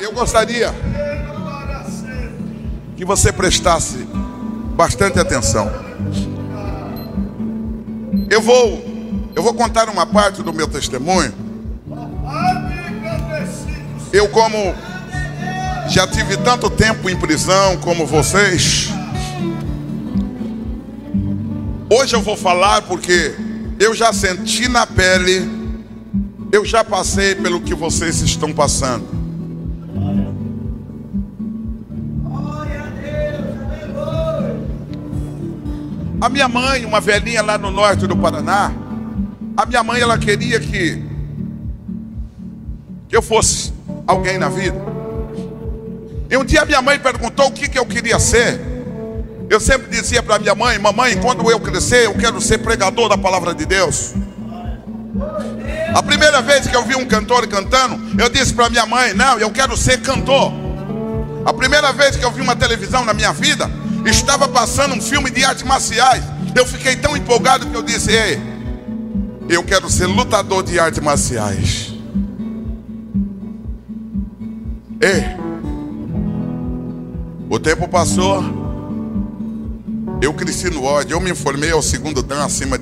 Eu gostaria que você prestasse bastante atenção. Eu vou contar uma parte do meu testemunho. Eu, como já tive tanto tempo em prisão como vocês, hoje eu vou falar porque eu já senti na pele, eu já passei pelo que vocês estão passando. A minha mãe, uma velhinha lá no norte do Paraná, a minha mãe, ela queria que eu fosse alguém na vida. E um dia minha mãe perguntou o que eu queria ser. Eu sempre dizia para minha mãe: mamãe, quando eu crescer, eu quero ser pregador da palavra de Deus. A primeira vez que eu vi um cantor cantando, eu disse para minha mãe: não, eu quero ser cantor. A primeira vez que eu vi uma televisão na minha vida, estava passando um filme de artes marciais. Eu fiquei tão empolgado que eu disse: ei, eu quero ser lutador de artes marciais. Ei, o tempo passou, eu cresci no ódio. Eu me formei ao segundo dan acima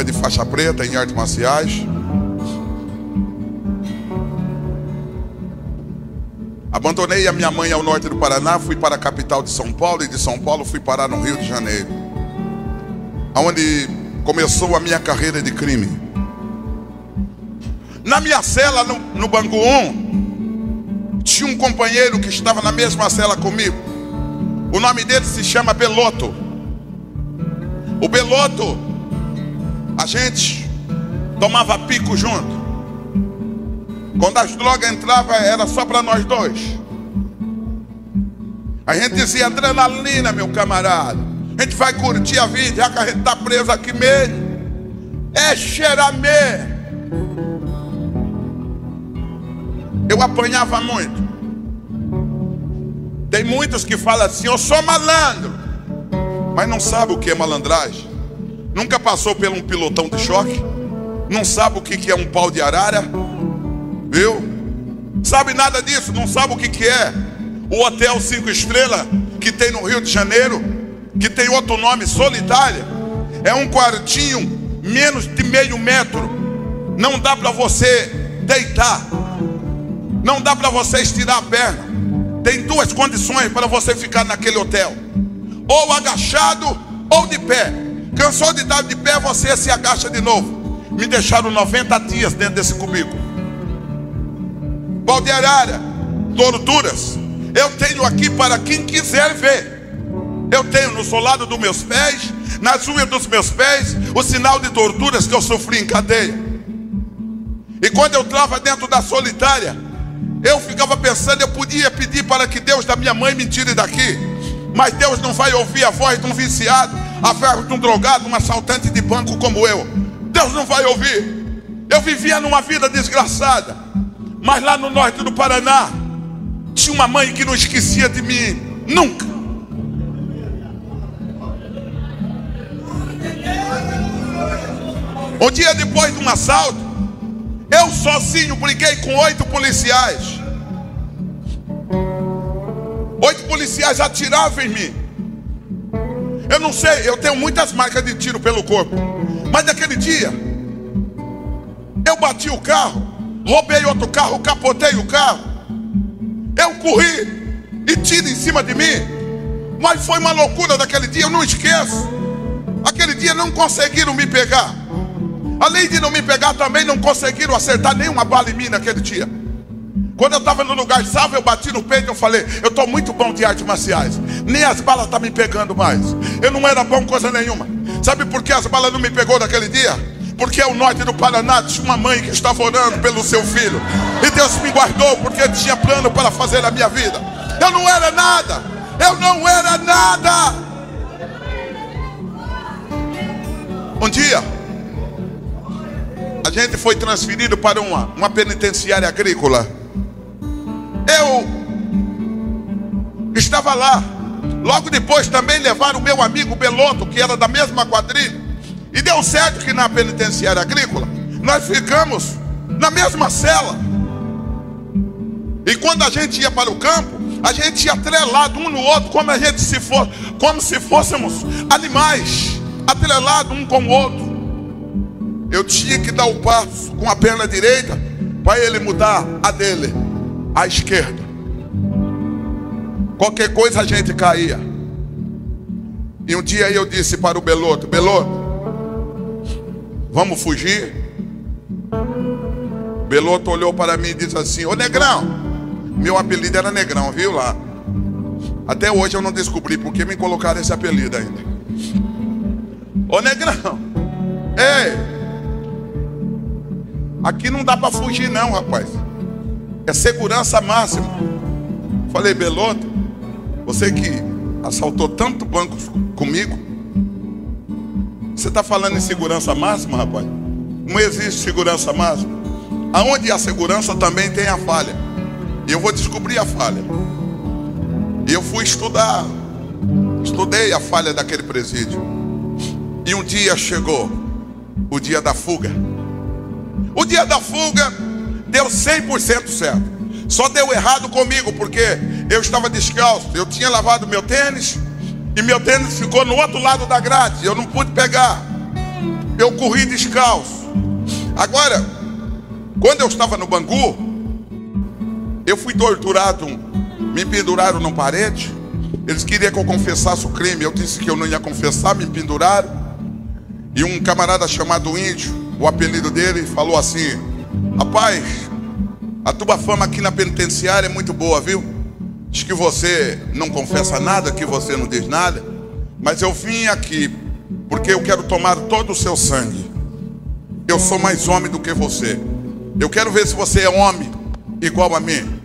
de faixa preta em artes marciais. Abandonei a minha mãe ao norte do Paraná, fui para a capital de São Paulo, e de São Paulo fui parar no Rio de Janeiro, onde começou a minha carreira de crime. Na minha cela, no Bangu 1, tinha um companheiro que estava na mesma cela comigo. O nome dele se chama Beloto. O Beloto, a gente tomava pico junto. Quando as drogas entravam, era só para nós dois. A gente dizia: adrenalina, meu camarada, a gente vai curtir a vida, já que a gente está preso aqui mesmo. É xeramê. Eu apanhava muito. Tem muitos que falam assim: eu sou malandro, mas não sabe o que é malandragem. Nunca passou por um pilotão de choque. Não sabe o que é um pau de arara. Viu? Sabe nada disso, não sabe o que é o Hotel 5 Estrelas que tem no Rio de Janeiro, que tem outro nome, Solitária. É um quartinho menos de meio metro. Não dá para você deitar, não dá para você estirar a perna. Tem duas condições para você ficar naquele hotel: ou agachado ou de pé. Cansou de estar de pé, você se agacha de novo. Me deixaram 90 dias dentro desse cubículo. Pau de arara, torturas. Eu tenho aqui para quem quiser ver. Eu tenho no solado dos meus pés, nas unhas dos meus pés, o sinal de torturas que eu sofri em cadeia. E quando eu estava dentro da Solitária, eu ficava pensando: eu podia pedir para que Deus da minha mãe me tire daqui, mas Deus não vai ouvir a voz de um viciado, a voz de um drogado, um assaltante de banco como eu. Deus não vai ouvir. Eu vivia numa vida desgraçada, mas lá no norte do Paraná tinha uma mãe que não esquecia de mim, nunca. Um dia, depois de um assalto, eu sozinho briguei com 8 policiais. 8 policiais atiravam em mim. Eu não sei, eu tenho muitas marcas de tiro pelo corpo, mas naquele dia eu bati o carro, roubei outro carro, capotei o carro. Eu corri e tiro em cima de mim. Mas foi uma loucura daquele dia, eu não esqueço. Aquele dia não conseguiram me pegar. Além de não me pegar, também não conseguiram acertar nenhuma bala em mim naquele dia. Quando eu estava no lugar salvo, eu bati no peito e eu falei: eu estou muito bom de artes marciais, nem as balas estão me pegando mais. Eu não era bom coisa nenhuma. Sabe por que as balas não me pegou naquele dia? Porque o norte do Paraná tinha uma mãe que estava orando pelo seu filho, e Deus me guardou porque Ele tinha plano para fazer a minha vida. Eu não era nada, eu não era nada. Um dia a gente foi transferido para uma penitenciária agrícola. Eu estava lá. Logo depois também levaram o meu amigo Beloto, que era da mesma quadrilha. E deu certo que na penitenciária agrícola nós ficamos na mesma cela. E quando a gente ia para o campo, a gente ia atrelado um no outro, como se fôssemos animais, atrelado um com o outro. Eu tinha que dar o passo com a perna direita para ele mudar a dele, a esquerda. Qualquer coisa a gente caía. E um dia eu disse para o Beloto: Beloto, vamos fugir? Beloto olhou para mim e disse assim: ô Negrão, meu apelido era Negrão, viu lá? Até hoje eu não descobri por que me colocaram esse apelido ainda. Ô Negrão, ei, aqui não dá para fugir não, rapaz. É segurança máxima. Falei: Beloto, você que assaltou tanto banco comigo, você está falando em segurança máxima, rapaz? Não existe segurança máxima. Aonde há segurança também tem a falha. E eu vou descobrir a falha. E eu fui estudar. Estudei a falha daquele presídio. E um dia chegou o dia da fuga. O dia da fuga deu 100% certo. Só deu errado comigo, porque eu estava descalço. Eu tinha lavado meu tênis, e meu tênis ficou no outro lado da grade. Eu não pude pegar. Eu corri descalço. Agora, quando eu estava no Bangu, eu fui torturado. Me penduraram numa parede. Eles queriam que eu confessasse o crime. Eu disse que eu não ia confessar, me penduraram. E um camarada chamado Índio, o apelido dele, falou assim: rapaz, a tua fama aqui na penitenciária é muito boa, viu? Diz que você não confessa nada, que você não diz nada. Mas eu vim aqui porque eu quero tomar todo o seu sangue. Eu sou mais homem do que você. Eu quero ver se você é homem igual a mim.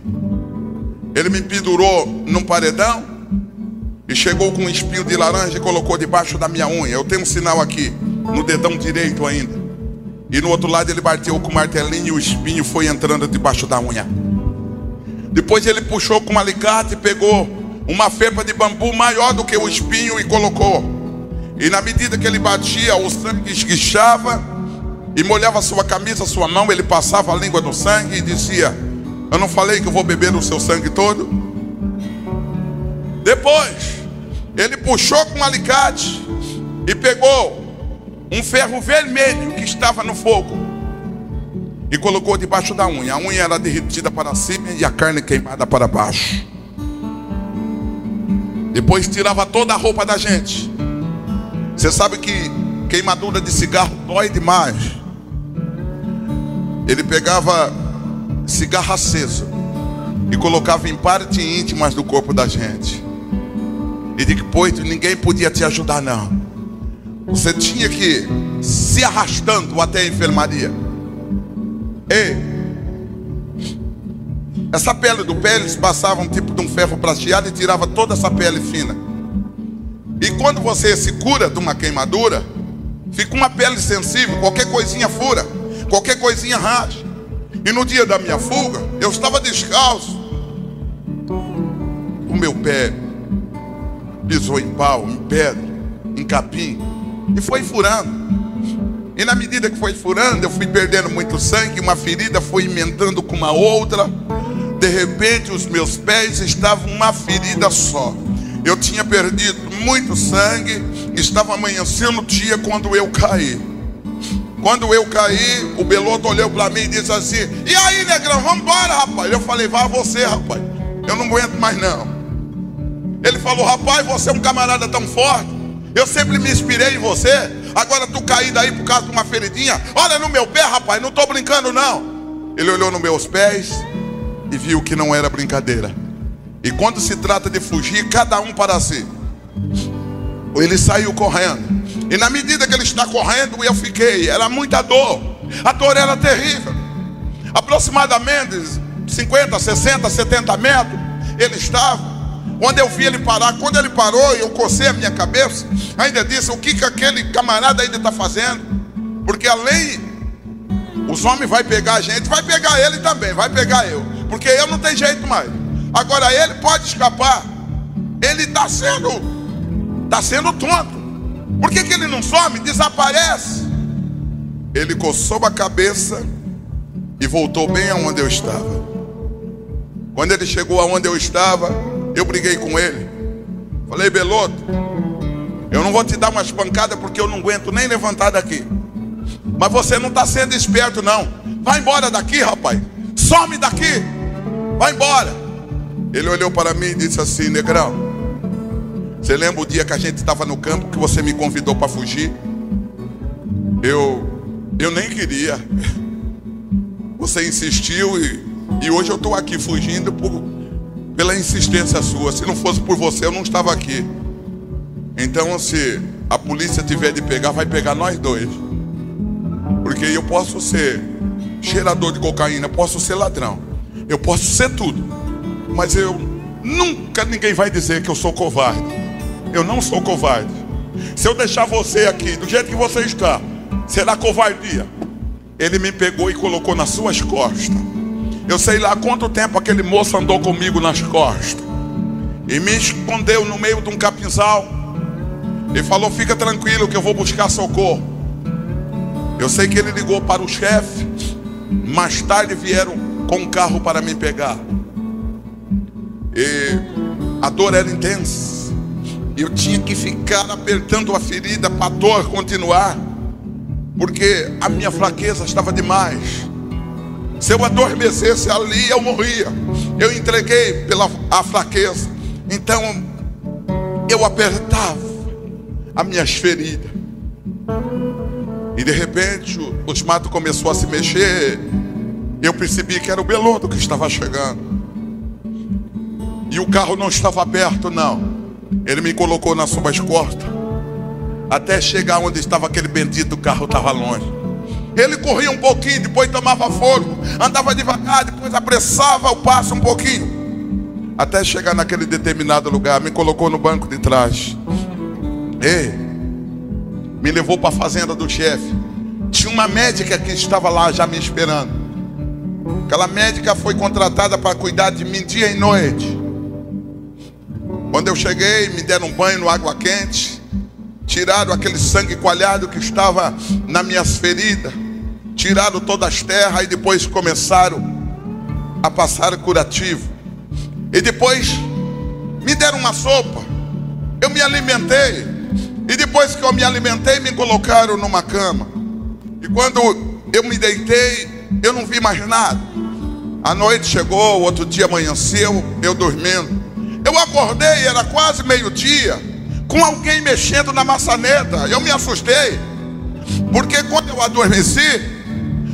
Ele me pendurou num paredão e chegou com um espinho de laranja e colocou debaixo da minha unha. Eu tenho um sinal aqui, no dedão direito ainda. E no outro lado ele bateu com o martelinho e o espinho foi entrando debaixo da unha. Depois ele puxou com um alicate e pegou uma felpa de bambu maior do que o espinho e colocou. E na medida que ele batia, o sangue esguichava e molhava sua camisa, sua mão. Ele passava a língua no sangue e dizia: eu não falei que eu vou beber o seu sangue todo? Depois ele puxou com um alicate e pegou um ferro vermelho que estava no fogo e colocou debaixo da unha. A unha era derretida para cima e a carne queimada para baixo. Depois tirava toda a roupa da gente. Você sabe que queimadura de cigarro dói demais. Ele pegava cigarro aceso e colocava em partes íntimas do corpo da gente. E depois ninguém podia te ajudar não. Você tinha que ir se arrastando até a enfermaria. Ei, essa pele do pé, eles passavam um tipo de um ferro prateado e tirava toda essa pele fina. E quando você se cura de uma queimadura, fica uma pele sensível, qualquer coisinha fura, qualquer coisinha racha. E no dia da minha fuga, eu estava descalço. O meu pé pisou em pau, em pedra, em capim, e foi furando. E na medida que foi furando, eu fui perdendo muito sangue. Uma ferida foi emendando com uma outra. De repente os meus pés estavam uma ferida só. Eu tinha perdido muito sangue. Estava amanhecendo o dia quando eu caí. Quando eu caí, o Beloto olhou para mim e disse assim: e aí, Negrão, vamos embora, rapaz. Eu falei: vá você, rapaz, eu não aguento mais não. Ele falou: rapaz, você é um camarada tão forte, eu sempre me inspirei em você. Agora tu caído aí por causa de uma feridinha. Olha no meu pé, rapaz, não estou brincando não. Ele olhou nos meus pés e viu que não era brincadeira. E quando se trata de fugir, cada um para si. Ele saiu correndo. E na medida que ele está correndo, eu fiquei. Era muita dor. A dor era terrível. Aproximadamente 50, 60, 70 metros ele estava. Quando eu vi ele parar, quando ele parou, eu cocei a minha cabeça. Ainda disse: o que aquele camarada ainda está fazendo? Porque além, os homens vão pegar a gente, vai pegar ele também, vai pegar eu. Porque eu não tenho jeito mais. Agora ele pode escapar. Ele está sendo tonto. Por que ele não some? Desaparece. Ele coçou a cabeça e voltou bem aonde eu estava. Quando ele chegou aonde eu estava, eu briguei com ele. Falei: Beloto, eu não vou te dar uma espancada porque eu não aguento nem levantar daqui. Mas você não está sendo esperto não. Vai embora daqui, rapaz. Some daqui. Vai embora. Ele olhou para mim e disse assim: Negrão, você lembra o dia que a gente estava no campo, que você me convidou para fugir? Eu nem queria. Você insistiu e hoje eu estou aqui fugindo pela insistência sua. Se não fosse por você, eu não estava aqui. Então, se a polícia tiver de pegar, vai pegar nós dois. Porque eu posso ser cheirador de cocaína, posso ser ladrão, eu posso ser tudo, mas ninguém vai dizer que eu sou covarde. Eu não sou covarde. Se eu deixar você aqui do jeito que você está, será covardia. Ele me pegou e colocou nas suas costas. Eu sei lá quanto tempo aquele moço andou comigo nas costas e me escondeu no meio de um capinzal e falou: fica tranquilo que eu vou buscar socorro. Eu sei que ele ligou para o chefe. Mais tarde vieram com um carro para me pegar. E a dor era intensa. Eu tinha que ficar apertando a ferida para a dor continuar, porque a minha fraqueza estava demais. Se eu adormecesse ali, eu morria. Eu entreguei pela fraqueza. Então eu apertava as minhas feridas. E de repente os matos começou a se mexer. Eu percebi que era o Beloto que estava chegando. E o carro não estava perto não. Ele me colocou nas suas costas até chegar onde estava aquele bendito carro. Estava longe. Ele corria um pouquinho, depois tomava fôlego, andava devagar, depois apressava o passo um pouquinho, até chegar naquele determinado lugar. Me colocou no banco de trás. Me levou para a fazenda do chefe. Tinha uma médica que estava lá já me esperando. Aquela médica foi contratada para cuidar de mim dia e noite. Quando eu cheguei, me deram um banho no água quente, tiraram aquele sangue coalhado que estava nas minhas feridas, tiraram todas as terras e depois começaram a passar curativo. E depois me deram uma sopa. Eu me alimentei. E depois que eu me alimentei, me colocaram numa cama. E quando eu me deitei, eu não vi mais nada. A noite chegou, o outro dia amanheceu, eu dormindo. Eu acordei, era quase meio-dia, com alguém mexendo na maçaneta. Eu me assustei, porque quando eu adormeci,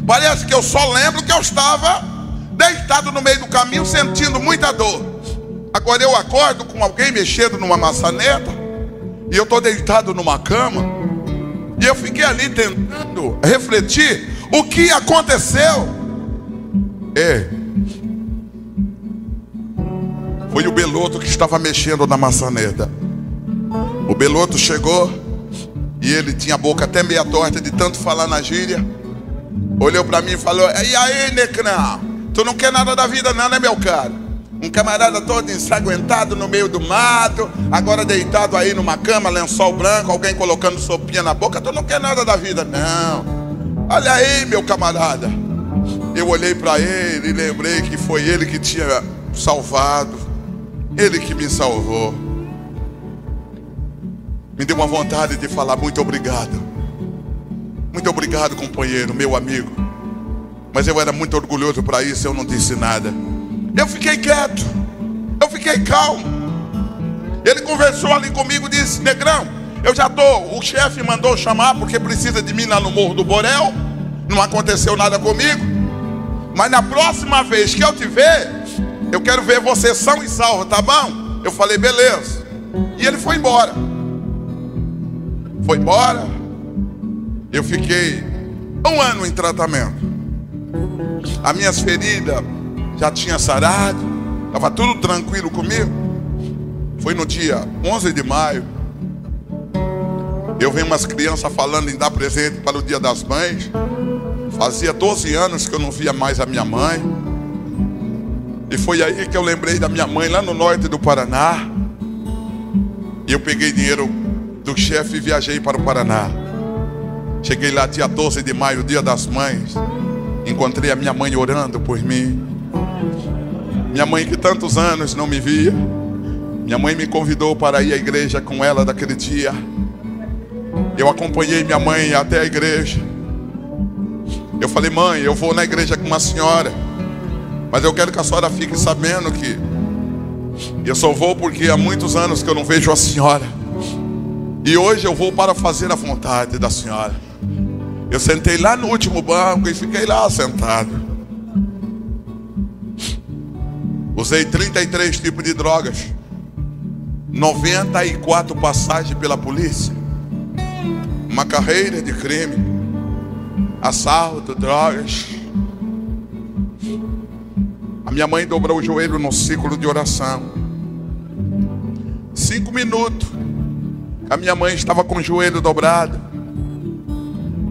parece que eu só lembro que eu estava deitado no meio do caminho, sentindo muita dor. Agora eu acordo com alguém mexendo numa maçaneta, e eu estou deitado numa cama. E eu fiquei ali tentando refletir o que aconteceu. Foi o Beloto que estava mexendo na maçaneta. O Beloto chegou e ele tinha a boca até meia torta de tanto falar na gíria. Olhou para mim e falou: e aí, Necrão, tu não quer nada da vida não, né, meu cara? Um camarada todo ensanguentado no meio do mato, agora deitado aí numa cama, lençol branco, alguém colocando sopinha na boca. Tu não quer nada da vida não. Olha aí, meu camarada. Eu olhei para ele e lembrei que foi ele que tinha salvado, ele que me salvou. Me deu uma vontade de falar: muito obrigado. Muito obrigado, companheiro, meu amigo. Mas eu era muito orgulhoso para isso, eu não disse nada. Eu fiquei quieto, eu fiquei calmo. Ele conversou ali comigo e disse: Negrão, eu já estou, o chefe mandou chamar porque precisa de mim lá no Morro do Borel. Não aconteceu nada comigo, mas na próxima vez que eu te ver, eu quero ver você são e salvo, tá bom? Eu falei: beleza. E ele foi embora. Foi embora. Eu fiquei 1 ano em tratamento. As minhas feridas já tinha sarado, estava tudo tranquilo comigo. Foi no dia 11 de maio. Eu vi umas crianças falando em dar presente para o Dia das Mães. Fazia 12 anos que eu não via mais a minha mãe. E foi aí que eu lembrei da minha mãe lá no norte do Paraná. E eu peguei dinheiro do chefe e viajei para o Paraná. Cheguei lá dia 12 de maio, Dia das Mães. Encontrei a minha mãe orando por mim. Minha mãe, que tantos anos não me via, minha mãe me convidou para ir à igreja com ela daquele dia. Eu acompanhei minha mãe até a igreja. Eu falei: mãe, eu vou na igreja com uma senhora, mas eu quero que a senhora fique sabendo que eu só vou porque há muitos anos que eu não vejo a senhora, e hoje eu vou para fazer a vontade da senhora. Eu sentei lá no último banco e fiquei lá sentado. Usei 33 tipos de drogas, 94 passagens pela polícia, uma carreira de crime, assalto, drogas. A minha mãe dobrou o joelho no ciclo de oração. 5 minutos, a minha mãe estava com o joelho dobrado.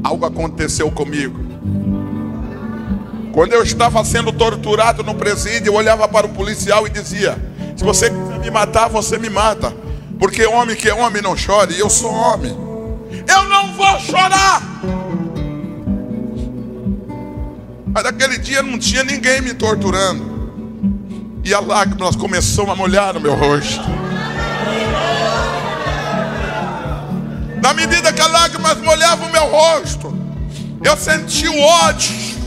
Algo aconteceu comigo. Quando eu estava sendo torturado no presídio, eu olhava para o policial e dizia: se você quiser me matar, você me mata, porque homem que é homem não chora, e eu sou homem. Eu não vou chorar. Mas naquele dia não tinha ninguém me torturando, e as lágrimas começaram a molhar no meu rosto. Na medida que as lágrimas molhavam o meu rosto, eu senti o ódio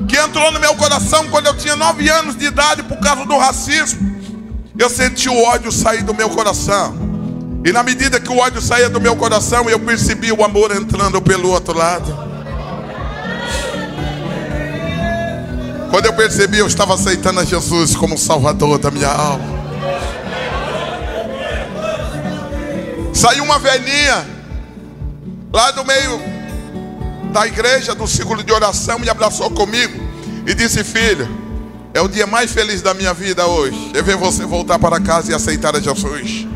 que entrou no meu coração quando eu tinha 9 anos de idade por causa do racismo. Eu senti o ódio sair do meu coração. E na medida que o ódio saía do meu coração, eu percebi o amor entrando pelo outro lado. Quando eu percebi, eu estava aceitando a Jesus como Salvador da minha alma. Saiu uma velhinha lá do meio da igreja, do círculo de oração, me abraçou comigo e disse: filho, é o dia mais feliz da minha vida hoje, é ver você voltar para casa e aceitar a Jesus.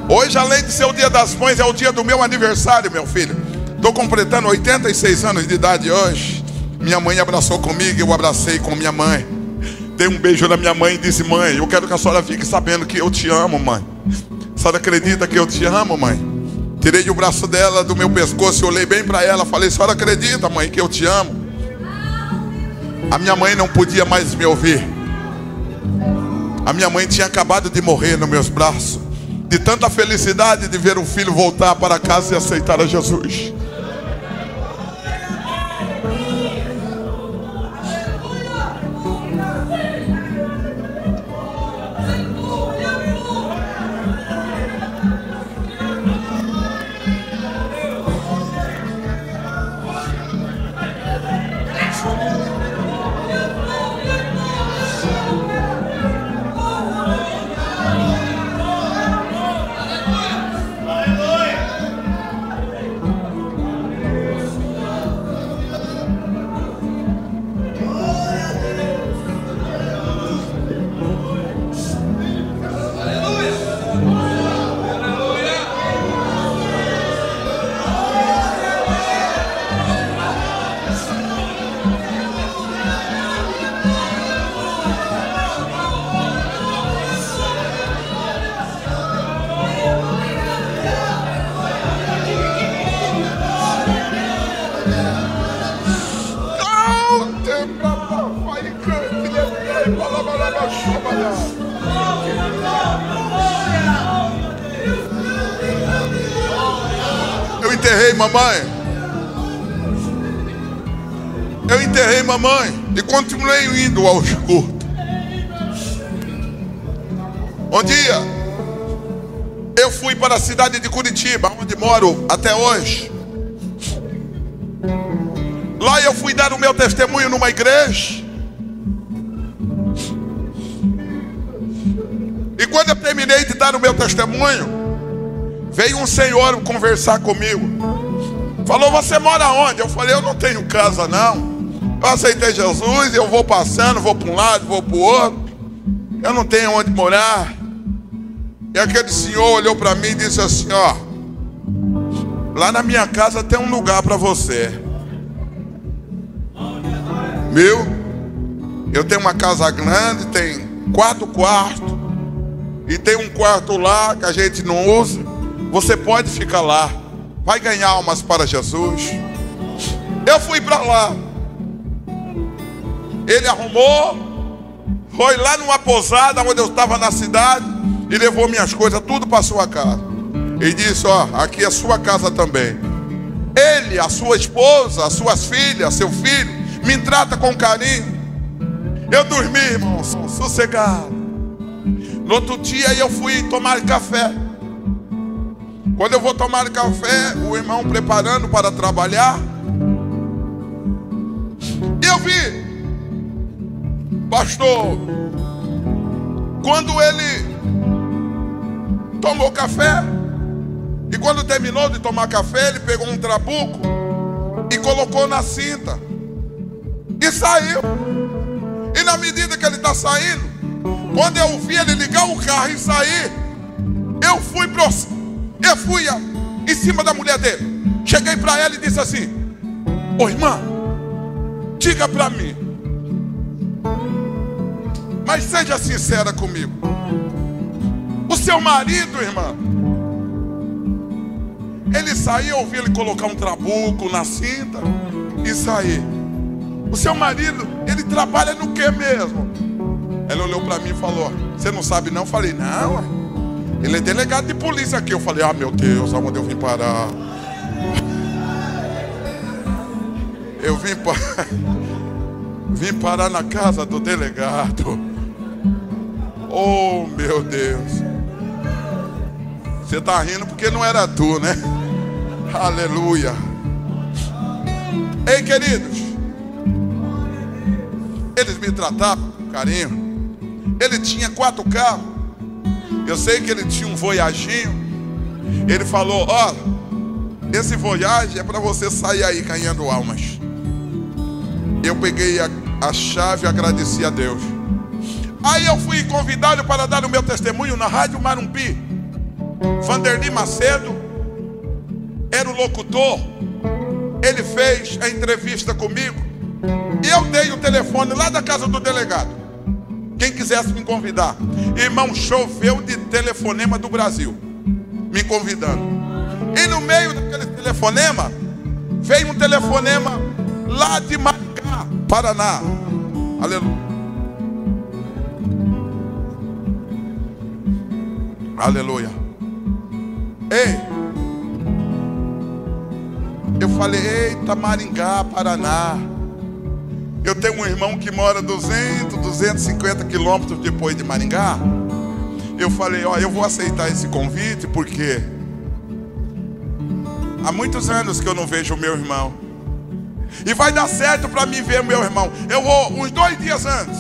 Hoje, além de ser o dia das mães, é o dia do meu aniversário, meu filho. Estou completando 86 anos de idade hoje. Minha mãe abraçou comigo, eu abracei com minha mãe. Dei um beijo na minha mãe e disse: mãe, eu quero que a senhora fique sabendo que eu te amo, mãe. A senhora acredita que eu te amo, mãe? Tirei o braço dela do meu pescoço e olhei bem para ela. Falei: a senhora acredita, mãe, que eu te amo? A minha mãe não podia mais me ouvir. A minha mãe tinha acabado de morrer nos meus braços, de tanta felicidade de ver o filho voltar para casa e aceitar a Jesus. Eu enterrei mamãe. Eu enterrei mamãe e continuei indo ao culto. Um dia eu fui para a cidade de Curitiba, onde moro até hoje. Lá eu fui dar o meu testemunho numa igreja. E quando eu terminei de dar o meu testemunho, veio um senhor conversar comigo. Falou: você mora onde? Eu falei: eu não tenho casa não. Eu aceitei Jesus, eu vou passando, vou para um lado, vou para o outro. Eu não tenho onde morar. E aquele senhor olhou para mim e disse assim: ó, lá na minha casa tem um lugar para você. Viu? Eu tenho uma casa grande, tem 4 quartos. E tem um quarto lá que a gente não usa. Você pode ficar lá. Vai ganhar almas para Jesus. Eu fui para lá. Ele arrumou, foi lá numa pousada onde eu estava na cidade e levou minhas coisas tudo para sua casa. E disse: ó, aqui é sua casa também. Ele, a sua esposa, as suas filhas, seu filho, me trata com carinho. Eu dormi, irmão, sossegado. No outro dia eu fui tomar café. Quando eu vou tomar café, o irmão preparando para trabalhar, eu vi, pastor, quando ele tomou café, e quando terminou de tomar café, ele pegou um trabuco e colocou na cinta e saiu. E na medida que ele está saindo, quando eu vi ele ligar o carro e sair, eu fui em cima da mulher dele. Cheguei para ela e disse assim: ô irmã, diga para mim, mas seja sincera comigo, o seu marido, irmã, ele saiu, eu ouvi ele colocar um trabuco na cinta e sair. O seu marido, ele trabalha no que mesmo? Ela olhou para mim e falou: você não sabe não? Eu falei: não, ele é delegado de polícia aqui. Eu falei: ah, meu Deus, aonde eu vim parar? Eu vim parar na casa do delegado. Oh, meu Deus. Você está rindo porque não era tu, né? Aleluia. Ei, queridos, eles me tratavam com carinho. Ele tinha 4 carros. Eu sei que ele tinha um Voyaginho. Ele falou: ó, esse Voyage é para você sair aí ganhando almas. Eu peguei a chave e agradeci a Deus. Aí eu fui convidado para dar o meu testemunho na Rádio Marumbi. Vanderlei Macedo era o locutor. Ele fez a entrevista comigo e eu dei o telefone lá da casa do delegado. Quem quisesse me convidar. Irmão, choveu de telefonema do Brasil me convidando. E no meio daquele telefonema veio um telefonema lá de Maringá, Paraná. Aleluia. Aleluia. Ei, eu falei: eita, Maringá, Paraná. Eu tenho um irmão que mora 250 quilômetros depois de Maringá. Eu falei: ó, eu vou aceitar esse convite porque há muitos anos que eu não vejo o meu irmão. E vai dar certo para mim ver o meu irmão. Eu vou uns 2 dias antes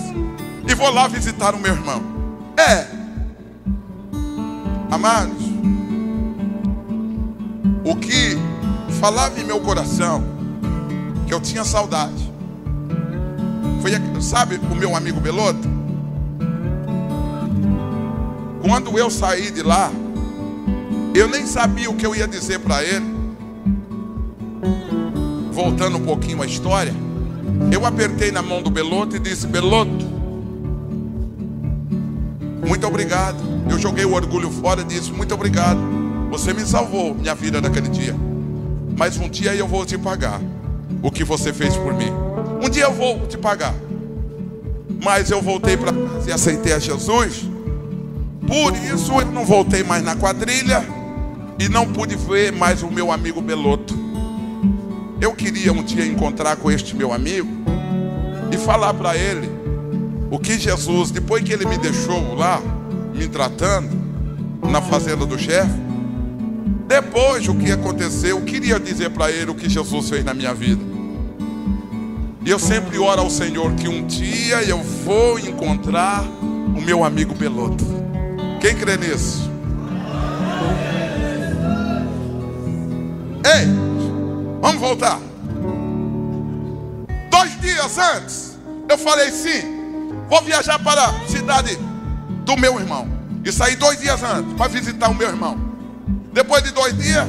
e vou lá visitar o meu irmão. Amados, o que falava em meu coração, que eu tinha saudade, foi, sabe, o meu amigo Beloto. Quando eu saí de lá, eu nem sabia o que eu ia dizer para ele. Voltando um pouquinho à história, eu apertei na mão do Beloto e disse: Beloto, muito obrigado. Eu joguei o orgulho fora e disse: muito obrigado, você me salvou minha vida naquele dia. Mas um dia eu vou te pagar o que você fez por mim. Um dia eu vou te pagar. Mas eu voltei para casa e aceitei a Jesus. Por isso eu não voltei mais na quadrilha e não pude ver mais o meu amigo Beloto. Eu queria um dia encontrar com este meu amigo e falar para ele o que Jesus, depois que ele me deixou lá me tratando na fazenda do chefe, depois o que aconteceu, eu queria dizer para ele o que Jesus fez na minha vida. E eu sempre oro ao Senhor que um dia eu vou encontrar o meu amigo Beloto. Quem crê nisso? Ei, vamos voltar. 2 dias antes, eu falei: sim, vou viajar para a cidade do meu irmão. E saí 2 dias antes para visitar o meu irmão. Depois de 2 dias,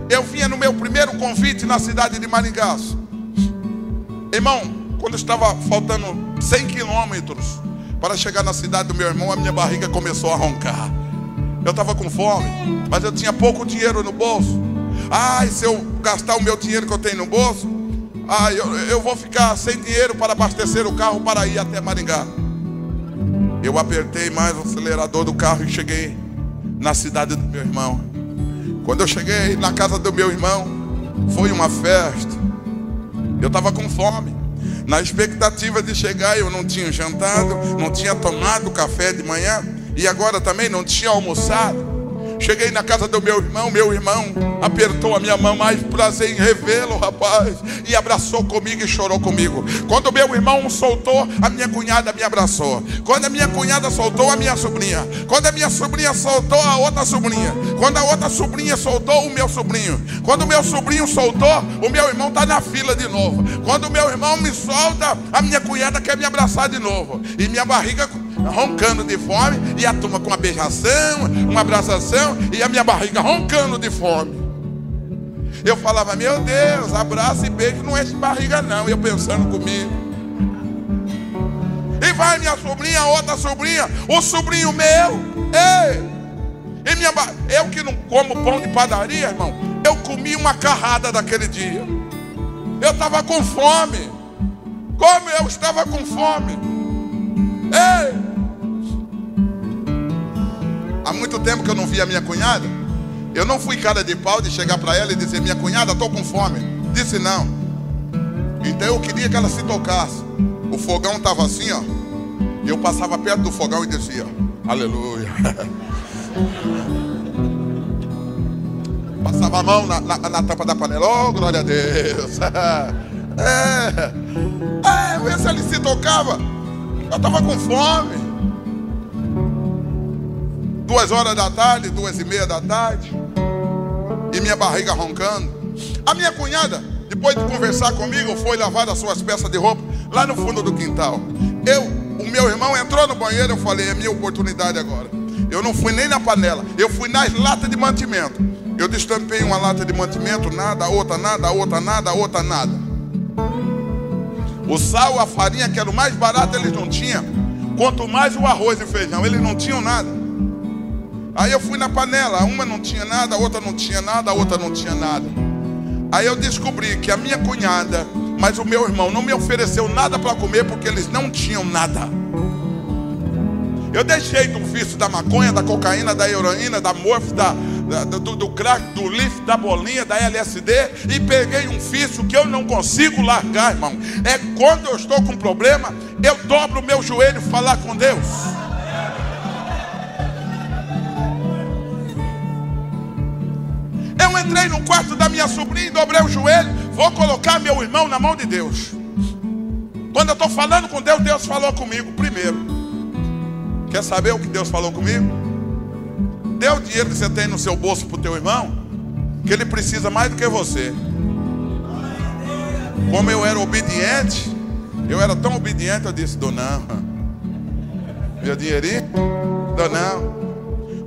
eu vinha no meu primeiro convite na cidade de Maringá. Irmão, quando estava faltando 100 quilômetros para chegar na cidade do meu irmão, a minha barriga começou a roncar. Eu estava com fome, mas eu tinha pouco dinheiro no bolso. E se eu gastar o meu dinheiro que eu tenho no bolso, eu vou ficar sem dinheiro para abastecer o carro para ir até Maringá. Eu apertei mais o acelerador do carro e cheguei na cidade do meu irmão. Quando eu cheguei na casa do meu irmão, foi uma festa. Eu estava com fome. Na expectativa de chegar, eu não tinha jantado, não tinha tomado café de manhã e agora também não tinha almoçado. Cheguei na casa do meu irmão apertou a minha mão, mais prazer em revê-lo, rapaz, e abraçou comigo e chorou comigo. Quando meu irmão soltou, a minha cunhada me abraçou. Quando a minha cunhada soltou, a minha sobrinha. Quando a minha sobrinha soltou, a outra sobrinha. Quando a outra sobrinha soltou, o meu sobrinho. Quando o meu sobrinho soltou, o meu irmão está na fila de novo. Quando o meu irmão me solta, a minha cunhada quer me abraçar de novo. E minha barriga roncando de fome, e a turma com uma beijação, uma abraçação, e a minha barriga roncando de fome. Eu falava, meu Deus, abraço e beijo não enche barriga não. E eu pensando comigo. E vai minha sobrinha, outra sobrinha, o sobrinho meu. Ei! E eu que não como pão de padaria, irmão, eu comi uma carrada daquele dia. Eu estava com fome. Como eu estava com fome. Ei! Há muito tempo que eu não via a minha cunhada. Eu não fui cara de pau de chegar para ela e dizer, minha cunhada, estou com fome. Disse não. Então eu queria que ela se tocasse. O fogão estava assim, ó. Eu passava perto do fogão e dizia, aleluia. Passava a mão na tampa da panela, oh, glória a Deus. Vê se ele se tocava. Eu estava com fome. 2h da tarde, 2h30 da tarde, e minha barriga roncando. A minha cunhada, depois de conversar comigo, foi lavar as suas peças de roupa lá no fundo do quintal. O meu irmão entrou no banheiro, eu falei, é minha oportunidade agora. Eu não fui nem na panela, eu fui nas latas de mantimento. Eu destampei uma lata de mantimento, nada, outra nada, outra nada, outra nada. O sal, a farinha, que era o mais barato, eles não tinham. Quanto mais o arroz e feijão, eles não tinham nada. Aí eu fui na panela, uma não tinha nada, a outra não tinha nada, a outra não tinha nada. Aí eu descobri que a minha cunhada, mas o meu irmão não me ofereceu nada para comer porque eles não tinham nada. Eu deixei do vício da maconha, da cocaína, da heroína, da morf, do crack, do leaf, da bolinha, da LSD e peguei um vício que eu não consigo largar, irmão. É quando eu estou com problema, eu dobro o meu joelho e falar com Deus. Eu entrei no quarto da minha sobrinha e dobrei o joelho. Vou colocar meu irmão na mão de Deus. Quando eu estou falando com Deus, Deus falou comigo primeiro. Quer saber o que Deus falou comigo? Dê o dinheiro que você tem no seu bolso para o teu irmão, que ele precisa mais do que você. Como eu era obediente, eu era tão obediente, eu disse, dou não. Meu dinheirinho? Dou não.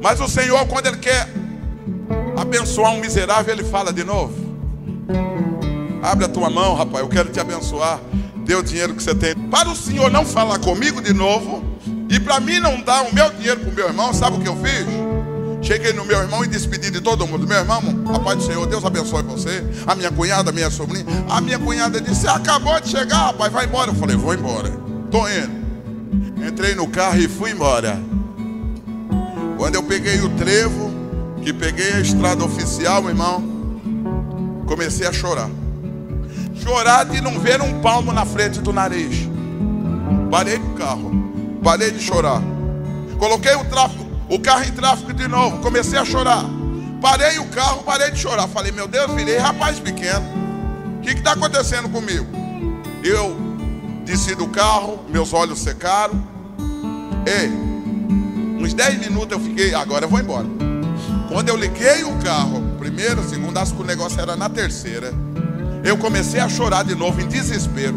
Mas o Senhor, quando Ele quer abençoar um miserável, Ele fala de novo. Abre a tua mão, rapaz, eu quero te abençoar. Dê o dinheiro que você tem. Para o Senhor não falar comigo de novo, e para mim não dar o meu dinheiro para o meu irmão, sabe o que eu fiz? Cheguei no meu irmão e despedi de todo mundo. Meu irmão, a paz do Senhor, Deus abençoe você. A minha cunhada, a minha sobrinha. A minha cunhada disse, você acabou de chegar, rapaz, vai embora. Eu falei, vou embora, tô indo. Entrei no carro e fui embora. Quando eu peguei o trevo, que peguei a estrada oficial, meu irmão, comecei a chorar. Chorar de não ver um palmo na frente do nariz. Parei no carro, parei de chorar. Coloquei o carro em tráfego de novo, comecei a chorar. Parei o carro, parei de chorar. Falei, meu Deus, virei rapaz pequeno. O que está acontecendo comigo? Eu desci do carro, meus olhos secaram. Ei, uns 10 minutos eu fiquei, agora eu vou embora. Quando eu liguei o carro, primeiro, segundo, acho que o negócio era na terceira, eu comecei a chorar de novo em desespero.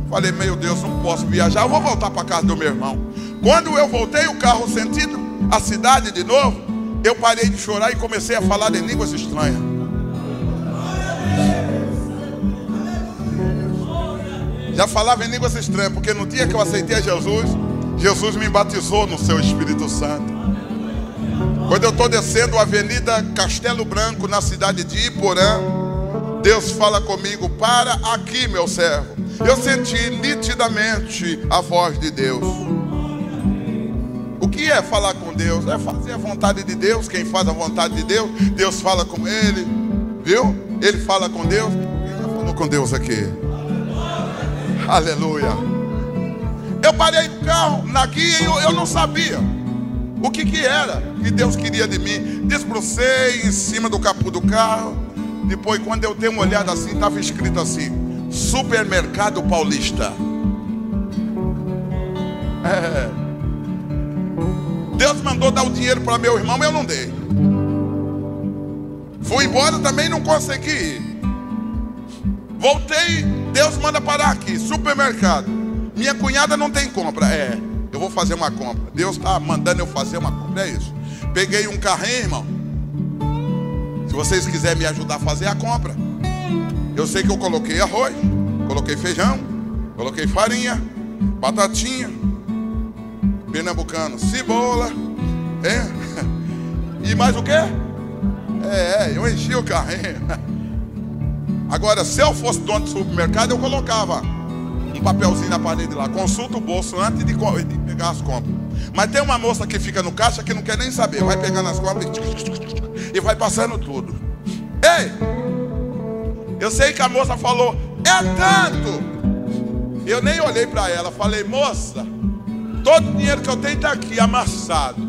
Falei, meu Deus, não posso viajar, eu vou voltar para casa do meu irmão. Quando eu voltei o carro sentindo a cidade de novo, eu parei de chorar e comecei a falar em línguas estranhas. Já falava em línguas estranhas, porque no dia que eu aceitei a Jesus, Jesus me batizou no seu Espírito Santo. Quando eu estou descendo a Avenida Castelo Branco, na cidade de Iporã, Deus fala comigo: para aqui, meu servo. Eu senti nitidamente a voz de Deus. O que é falar com Deus? É fazer a vontade de Deus. Quem faz a vontade de Deus, Deus fala com ele. Viu? Ele fala com Deus. Quem já falou com Deus aqui? Aleluia. Eu parei o carro na guia e eu não sabia o que era que Deus queria de mim. Desbrucei em cima do capô do carro. Depois, quando eu dei uma olhada assim, estava escrito assim: Supermercado Paulista. Deus mandou dar o dinheiro para meu irmão, eu não dei. Fui embora, também não consegui ir. Voltei, Deus manda parar aqui, supermercado. Minha cunhada não tem compra. Eu vou fazer uma compra. Deus está mandando eu fazer uma compra, é isso. Peguei um carrinho, irmão. Se vocês quiserem me ajudar a fazer a compra, eu sei que eu coloquei arroz, coloquei feijão, coloquei farinha, batatinha, pernambucano, cebola, e mais o quê? Eu enchi o carrinho. Agora, se eu fosse dono do supermercado, eu colocava um papelzinho na parede lá: consulta o bolso antes de pegar as compras. Mas tem uma moça que fica no caixa que não quer nem saber, vai pegando as compras e vai passando tudo. Ei, eu sei que a moça falou: é tanto. Eu nem olhei para ela, falei: moça, todo o dinheiro que eu tenho está aqui amassado.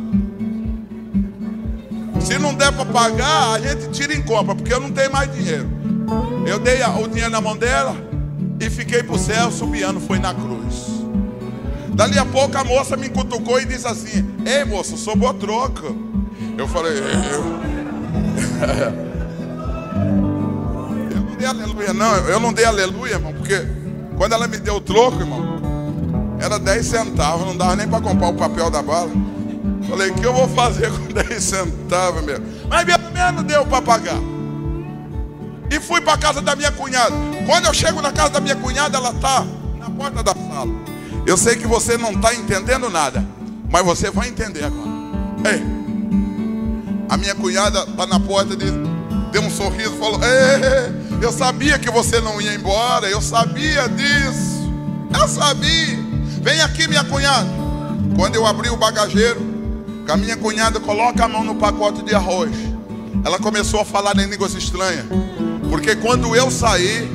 Se não der para pagar, a gente tira em compra, porque eu não tenho mais dinheiro. Eu dei o dinheiro na mão dela e fiquei para o céu, subiando, foi na cruz. Dali a pouco a moça me cutucou e disse assim: ei, moço, sobrou troco. Eu falei: eu não dei aleluia, não. Eu não dei aleluia, irmão, porque quando ela me deu o troco, irmão, era 10 centavos, não dava nem para comprar o papel da bala. Falei: o que eu vou fazer com 10 centavos mesmo? Mas pelo menos deu para pagar. E fui para a casa da minha cunhada. Quando eu chego na casa da minha cunhada, ela está na porta da sala. Eu sei que você não está entendendo nada, mas você vai entender agora. Ei, a minha cunhada está na porta, deu um sorriso, falou: ei, eu sabia que você não ia embora, eu sabia disso, eu sabia. Vem aqui, minha cunhada. Quando eu abri o bagageiro, a minha cunhada coloca a mão no pacote de arroz. Ela começou a falar em línguas estranhas, porque quando eu saí,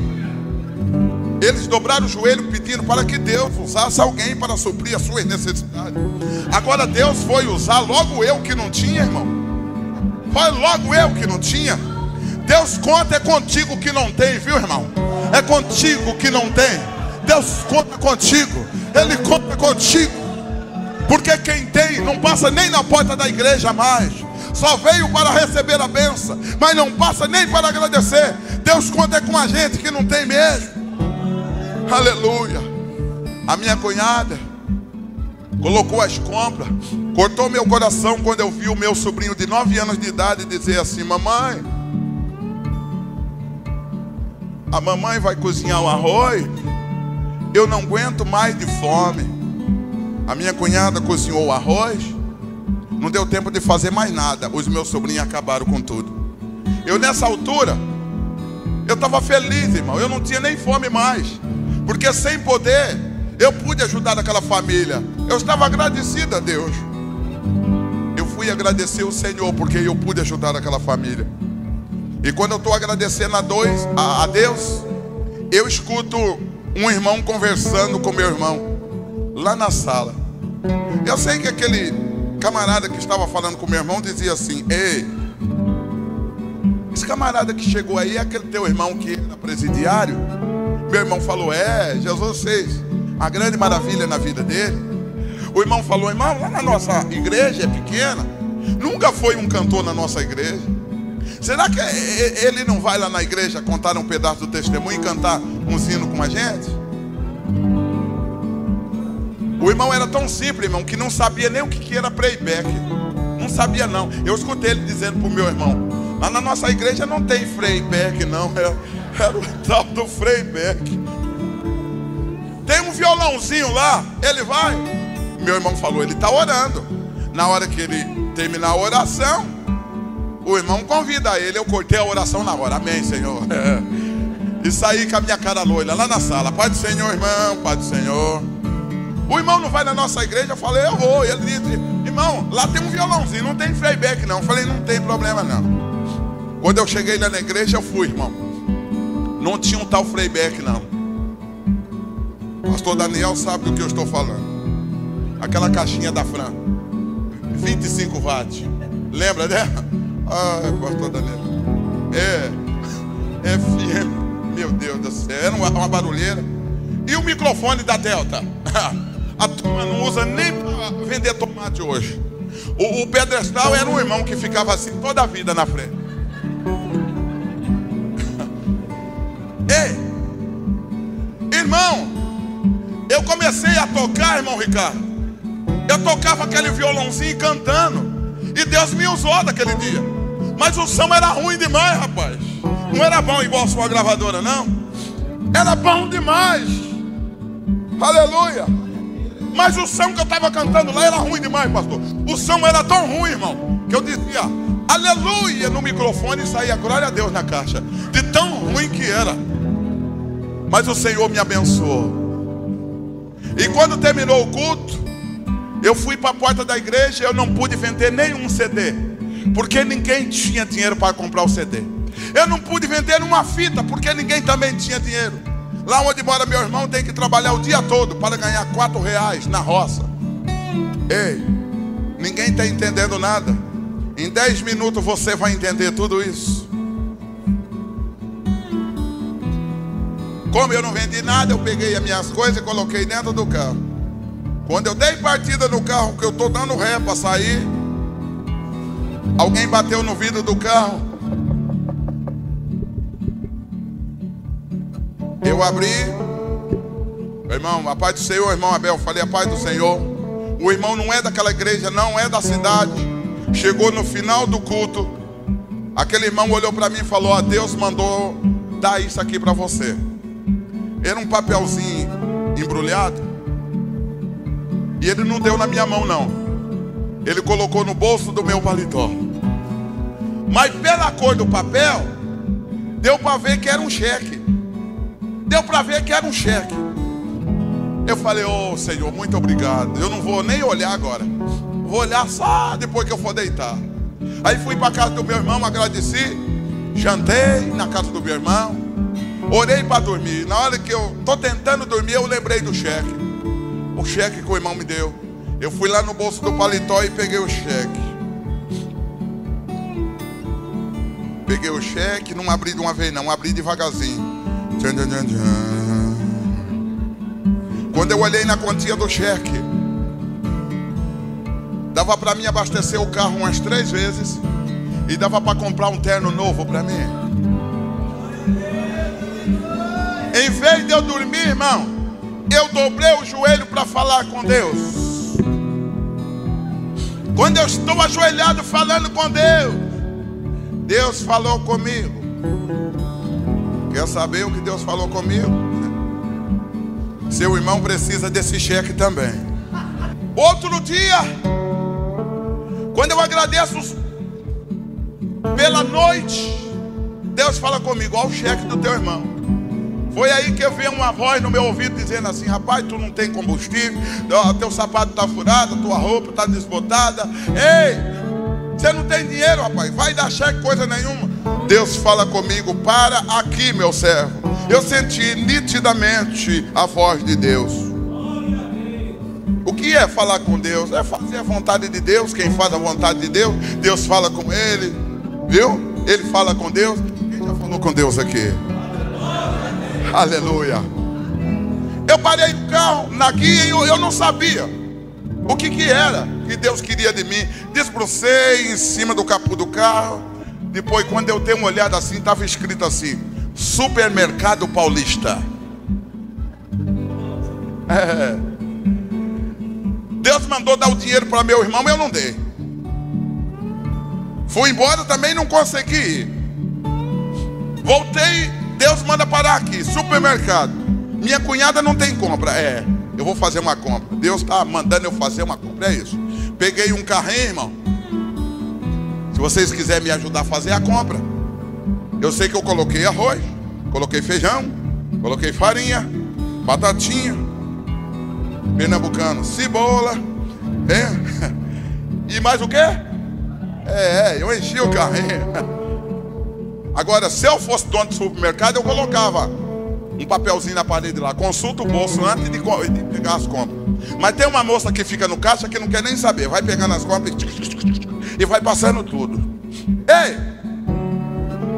eles dobraram o joelho pedindo para que Deus usasse alguém para suprir as suas necessidades. Agora Deus foi usar logo eu que não tinha, irmão. Foi logo eu que não tinha. Deus conta é contigo que não tem, viu, irmão? É contigo que não tem. Deus conta contigo. Ele conta contigo. Porque quem tem não passa nem na porta da igreja mais. Só veio para receber a bênção, mas não passa nem para agradecer. Deus conta é com a gente que não tem mesmo. Aleluia. A minha cunhada colocou as compras. Cortou meu coração quando eu vi o meu sobrinho de 9 anos de idade dizer assim: mamãe, a mamãe vai cozinhar o arroz, eu não aguento mais de fome. A minha cunhada cozinhou o arroz, não deu tempo de fazer mais nada. Os meus sobrinhos acabaram com tudo. Eu nessa altura, eu estava feliz, irmão. Eu não tinha nem fome mais, porque sem poder, eu pude ajudar aquela família. Eu estava agradecido a Deus. Eu fui agradecer o Senhor, porque eu pude ajudar aquela família. E quando eu estou agradecendo a Deus, eu escuto um irmão conversando com meu irmão lá na sala. Eu sei que aquele camarada que estava falando com meu irmão dizia assim: ei, esse camarada que chegou aí é aquele teu irmão que era presidiário? Meu irmão falou: Jesus fez a grande maravilha na vida dele. O irmão falou: irmão, lá na nossa igreja é pequena, nunca foi um cantor na nossa igreja. Será que ele não vai lá na igreja contar um pedaço do testemunho e cantar um hino com a gente? O irmão era tão simples, irmão, que não sabia nem o que era playback. Não sabia não. Eu escutei ele dizendo para o meu irmão: lá na nossa igreja não tem playback não. Era o tal do playback. Tem um violãozinho lá, ele vai. Meu irmão falou: ele está orando. Na hora que ele terminar a oração, o irmão convida ele. Eu cortei a oração na hora. Amém, Senhor. E saí com a minha cara loira lá na sala. Pai do Senhor, irmão, Pai do Senhor. O irmão não vai na nossa igreja? Eu falei, eu vou. E ele disse, irmão, lá tem um violãozinho, não tem playback não. Eu falei, não tem problema não. Quando eu cheguei lá na igreja, eu fui, irmão. Não tinha um tal playback não. Pastor Daniel sabe do que eu estou falando. Aquela caixinha da Fran, 25 watts. Lembra dela? Ai, pastor Daniel. FM. Meu Deus do céu, era uma barulheira. E o microfone da Delta? A turma não usa nem para vender tomate hoje. O pedestal era um irmão que ficava assim toda a vida na frente. Ei, irmão, eu comecei a tocar, irmão Ricardo. Eu tocava aquele violãozinho cantando. E Deus me usou daquele dia. Mas o som era ruim demais, rapaz. Não era bom igual a sua gravadora, não. Era bom demais. Aleluia. Mas o som que eu estava cantando lá era ruim demais, pastor. O som era tão ruim, irmão, que eu dizia aleluia no microfone e saía glória a Deus na caixa. De tão ruim que era. Mas o Senhor me abençoou. E quando terminou o culto, eu fui para a porta da igreja. Eu não pude vender nenhum CD, porque ninguém tinha dinheiro para comprar o CD. Eu não pude vender uma fita, porque ninguém também tinha dinheiro. Lá onde mora meu irmão tem que trabalhar o dia todo para ganhar R$4 na roça. Ei, ninguém está entendendo nada. Em 10 minutos você vai entender tudo isso. Como eu não vendi nada, eu peguei as minhas coisas e coloquei dentro do carro. Quando eu dei partida no carro, que eu estou dando ré para sair, alguém bateu no vidro do carro. Eu abri, irmão, a paz do Senhor, irmão Abel. Falei, a paz do Senhor. O irmão não é daquela igreja, não é da cidade. Chegou no final do culto, aquele irmão olhou para mim e falou, Deus mandou dar isso aqui para você. Era um papelzinho embrulhado. E ele não deu na minha mão não. Ele colocou no bolso do meu paletó. Mas pela cor do papel, deu para ver que era um cheque. Deu para ver que era um cheque. Eu falei, ô Senhor, muito obrigado. Eu não vou nem olhar agora. Vou olhar só depois que eu for deitar. Aí fui para a casa do meu irmão, agradeci. Jantei na casa do meu irmão. Orei para dormir. Na hora que eu estou tentando dormir, eu lembrei do cheque. O cheque que o irmão me deu. Eu fui lá no bolso do paletó e peguei o cheque. Peguei o cheque, não abri de uma vez não, abri devagarzinho. Quando eu olhei na quantia do cheque, dava para mim abastecer o carro umas 3 vezes. E dava para comprar um terno novo para mim. Em vez de eu dormir, irmão, eu dobrei o joelho para falar com Deus. Quando eu estou ajoelhado falando com Deus, Deus falou comigo. Quer saber o que Deus falou comigo? Seu irmão precisa desse cheque também. Outro dia, quando eu agradeço pela noite, Deus fala comigo, olha o cheque do teu irmão. Foi aí que eu vi uma voz no meu ouvido dizendo assim, rapaz, tu não tem combustível, teu sapato está furado, tua roupa está desbotada. Ei, você não tem dinheiro, rapaz, vai dar cheque coisa nenhuma. Deus fala comigo, para aqui, meu servo. Eu senti nitidamente a voz de Deus. O que é falar com Deus? É fazer a vontade de Deus. Quem faz a vontade de Deus, Deus fala com ele. Viu? Ele fala com Deus. Quem já falou com Deus aqui? Aleluia. Eu parei o carro na guia e eu não sabia o que era que Deus queria de mim. Desbrucei em cima do capô do carro. Depois, quando eu dei uma olhada assim, estava escrito assim, Supermercado Paulista. Deus mandou dar o dinheiro para meu irmão, eu não dei. Fui embora também, não consegui ir. Voltei, Deus manda parar aqui, supermercado. Minha cunhada não tem compra. Eu vou fazer uma compra. Deus está mandando eu fazer uma compra, é isso. Peguei um carrinho, irmão. Se vocês quiserem me ajudar a fazer a compra, eu sei que eu coloquei arroz, Coloquei feijão, coloquei farinha, batatinha, pernambucano, cebola, e mais o quê? Eu enchi o carrinho. Agora, se eu fosse dono do supermercado, eu colocava um papelzinho na parede lá: consulta o bolso antes de pegar as compras. Mas tem uma moça que fica no caixa que não quer nem saber, vai pegando as compras e vai passando tudo. Ei,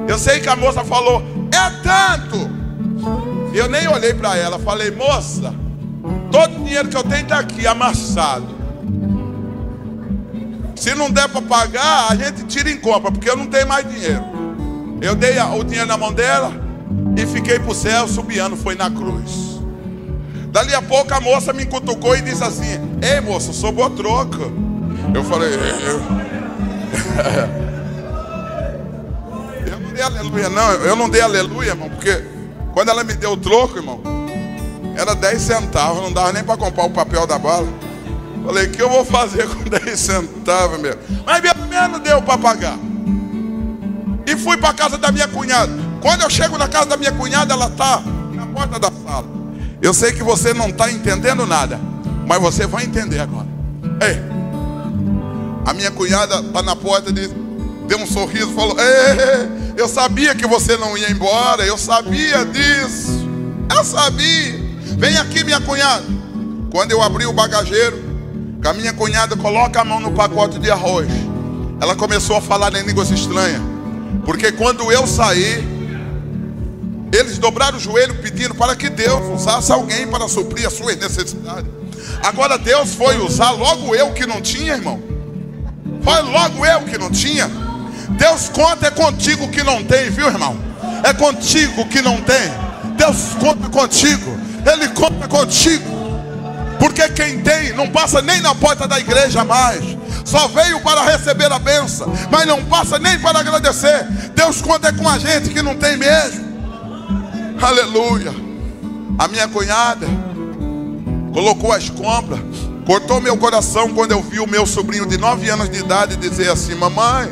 eu sei que a moça falou: é tanto. Eu nem olhei para ela, falei: moça, todo o dinheiro que eu tenho está aqui amassado. Se não der para pagar, a gente tira em compra, porque eu não tenho mais dinheiro. Eu dei o dinheiro na mão dela e fiquei para o céu, subiando, foi na cruz. Dali a pouco a moça me cutucou e disse assim: ei moça, sobrou troco. Eu falei: eu não dei aleluia não, eu não dei aleluia, irmão, porque quando ela me deu o troco, irmão, era 10 centavos, não dava nem para comprar o papel da bala. Falei: o que eu vou fazer com 10 centavos mesmo? Mas pelo menos deu para pagar. E fui para a casa da minha cunhada. Quando eu chego na casa da minha cunhada, ela está na porta da sala. Eu sei que você não está entendendo nada, mas você vai entender agora. Ei, a minha cunhada está na porta, deu um sorriso, falou: ei, eu sabia que você não ia embora, eu sabia disso, eu sabia. Vem aqui, minha cunhada. Quando eu abri o bagageiro, a minha cunhada coloca a mão no pacote de arroz. Ela começou a falar em línguas estranhas, porque quando eu saí, eles dobraram o joelho pedindo para que Deus usasse alguém para suprir as suas necessidades. Agora Deus foi usar logo eu que não tinha, irmão. Foi logo eu que não tinha. Deus conta é contigo que não tem, viu, irmão? É contigo que não tem. Deus conta contigo. Ele conta contigo. Porque quem tem não passa nem na porta da igreja mais. Só veio para receber a bênção, mas não passa nem para agradecer. Deus conta é com a gente que não tem mesmo. Aleluia. A minha cunhada colocou as compras. Cortou meu coração quando eu vi o meu sobrinho de 9 anos de idade dizer assim: mamãe,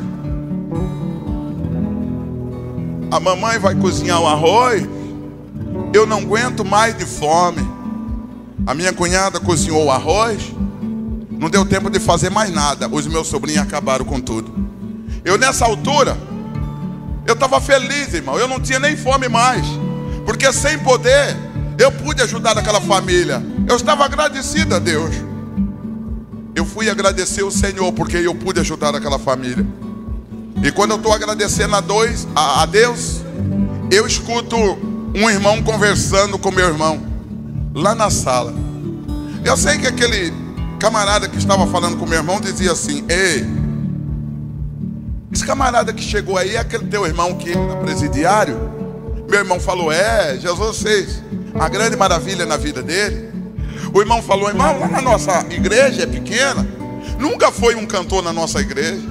a mamãe vai cozinhar o arroz, eu não aguento mais de fome. A minha cunhada cozinhou o arroz, não deu tempo de fazer mais nada. Os meus sobrinhos acabaram com tudo. Eu nessa altura, eu estava feliz, irmão. Eu não tinha nem fome mais, porque sem poder, eu pude ajudar aquela família. Eu estava agradecido a Deus. Eu fui agradecer o Senhor, porque eu pude ajudar aquela família. E quando eu estou agradecendo a Deus, eu escuto um irmão conversando com meu irmão lá na sala. Eu sei que aquele camarada que estava falando com meu irmão dizia assim: ei, esse camarada que chegou aí é aquele teu irmão que era presidiário? Meu irmão falou: é, Jesus fez a grande maravilha na vida dele. O irmão falou: irmão, lá na nossa igreja é pequena, nunca foi um cantor na nossa igreja.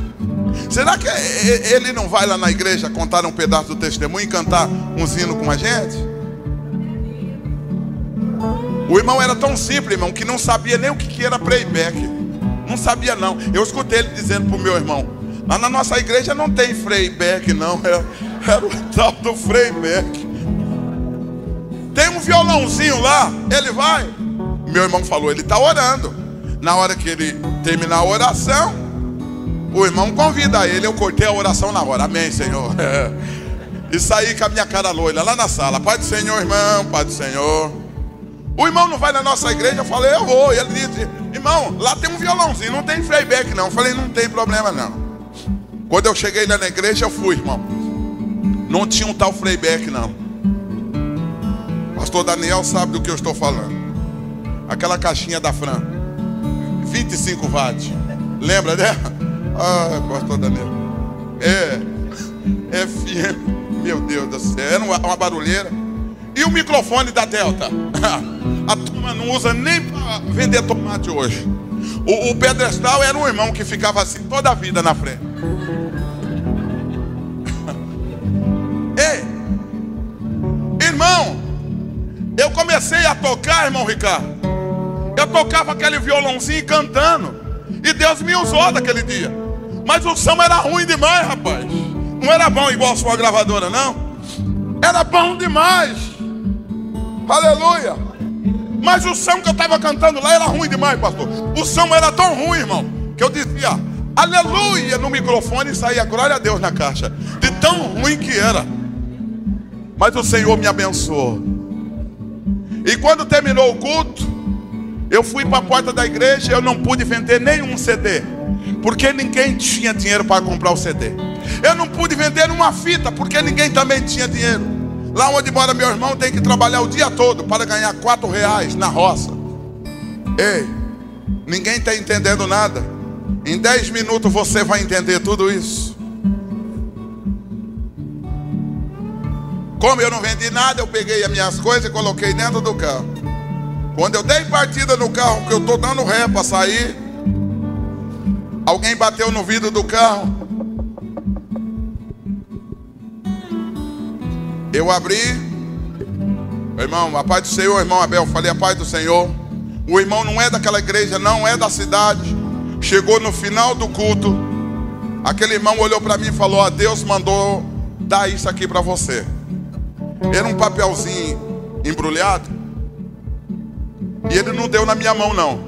Será que ele não vai lá na igreja contar um pedaço do testemunho e cantar um hino com a gente? O irmão era tão simples, irmão, que não sabia nem o que era playback. Não sabia não. Eu escutei ele dizendo para o meu irmão: lá na nossa igreja não tem playback não, era o tal do playback. Tem um violãozinho lá, ele vai. Meu irmão falou: ele está orando. Na hora que ele terminar a oração, o irmão convida ele. Eu cortei a oração na hora. Amém, Senhor. E saí com a minha cara loira lá na sala. Pai do Senhor, irmão, Pai do Senhor. O irmão não vai na nossa igreja? Eu falei: eu vou. E ele disse: irmão, lá tem um violãozinho, não tem playback não. Eu falei: não tem problema não. Quando eu cheguei lá na igreja, eu fui, irmão. Não tinha um tal playback não. Pastor Daniel sabe do que eu estou falando. Aquela caixinha da Fran, 25 watts. Lembra dela? Ah, pastor Daniel. FM. Meu Deus do céu. Era uma barulheira. E o microfone da Delta. A turma não usa nem para vender tomate hoje. O pedestal era um irmão que ficava assim toda a vida na frente. Ei, irmão, eu comecei a tocar, irmão Ricardo. Eu tocava aquele violãozinho cantando, e Deus me usou daquele dia. Mas o som era ruim demais, rapaz. Não era bom igual a sua gravadora, não. Era bom demais. Aleluia. Mas o som que eu estava cantando lá era ruim demais, pastor. O som era tão ruim, irmão, que eu dizia aleluia no microfone e saía glória a Deus na caixa. De tão ruim que era. Mas o Senhor me abençoou. E quando terminou o culto, eu fui para a porta da igreja e eu não pude vender nenhum CD, porque ninguém tinha dinheiro para comprar o CD. Eu não pude vender uma fita, porque ninguém também tinha dinheiro. Lá onde mora meu irmão tem que trabalhar o dia todo para ganhar R$4 na roça. Ei, ninguém está entendendo nada. Em 10 minutos você vai entender tudo isso. Como eu não vendi nada, eu peguei as minhas coisas e coloquei dentro do carro. Quando eu dei partida no carro, que eu estou dando ré para sair, alguém bateu no vidro do carro. Eu abri. Irmão, a paz do Senhor, irmão Abel. Falei a paz do Senhor. O irmão não é daquela igreja, não é da cidade. Chegou no final do culto. Aquele irmão olhou para mim e falou: ó, Deus mandou dar isso aqui para você. Era um papelzinho embrulhado. E ele não deu na minha mão, não.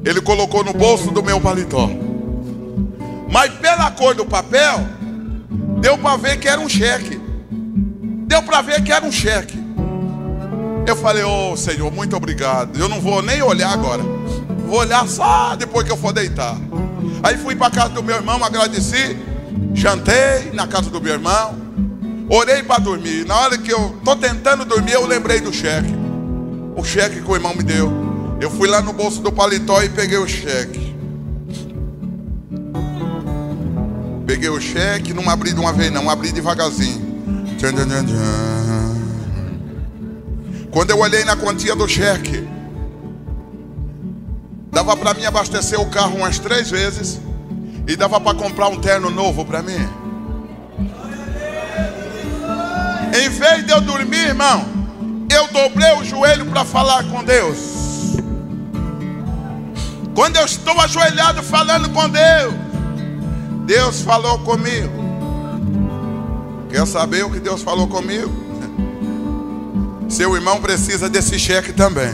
Ele colocou no bolso do meu paletó. Mas pela cor do papel, deu para ver que era um cheque. Deu para ver que era um cheque. Eu falei: ô Senhor, muito obrigado. Eu não vou nem olhar agora. Vou olhar só depois que eu for deitar. Aí fui para a casa do meu irmão, agradeci. Jantei na casa do meu irmão. Orei para dormir. Na hora que eu estou tentando dormir, eu lembrei do cheque. O cheque que o irmão me deu. Eu fui lá no bolso do paletó e peguei o cheque. Peguei o cheque, não abri de uma vez não, abri devagarzinho. Quando eu olhei na quantia do cheque, dava para mim abastecer o carro umas 3 vezes. E dava para comprar um terno novo para mim. Em vez de eu dormir, irmão, eu dobrei o joelho para falar com Deus. Quando eu estou ajoelhado falando com Deus, Deus falou comigo. Quer saber o que Deus falou comigo? Seu irmão precisa desse cheque também.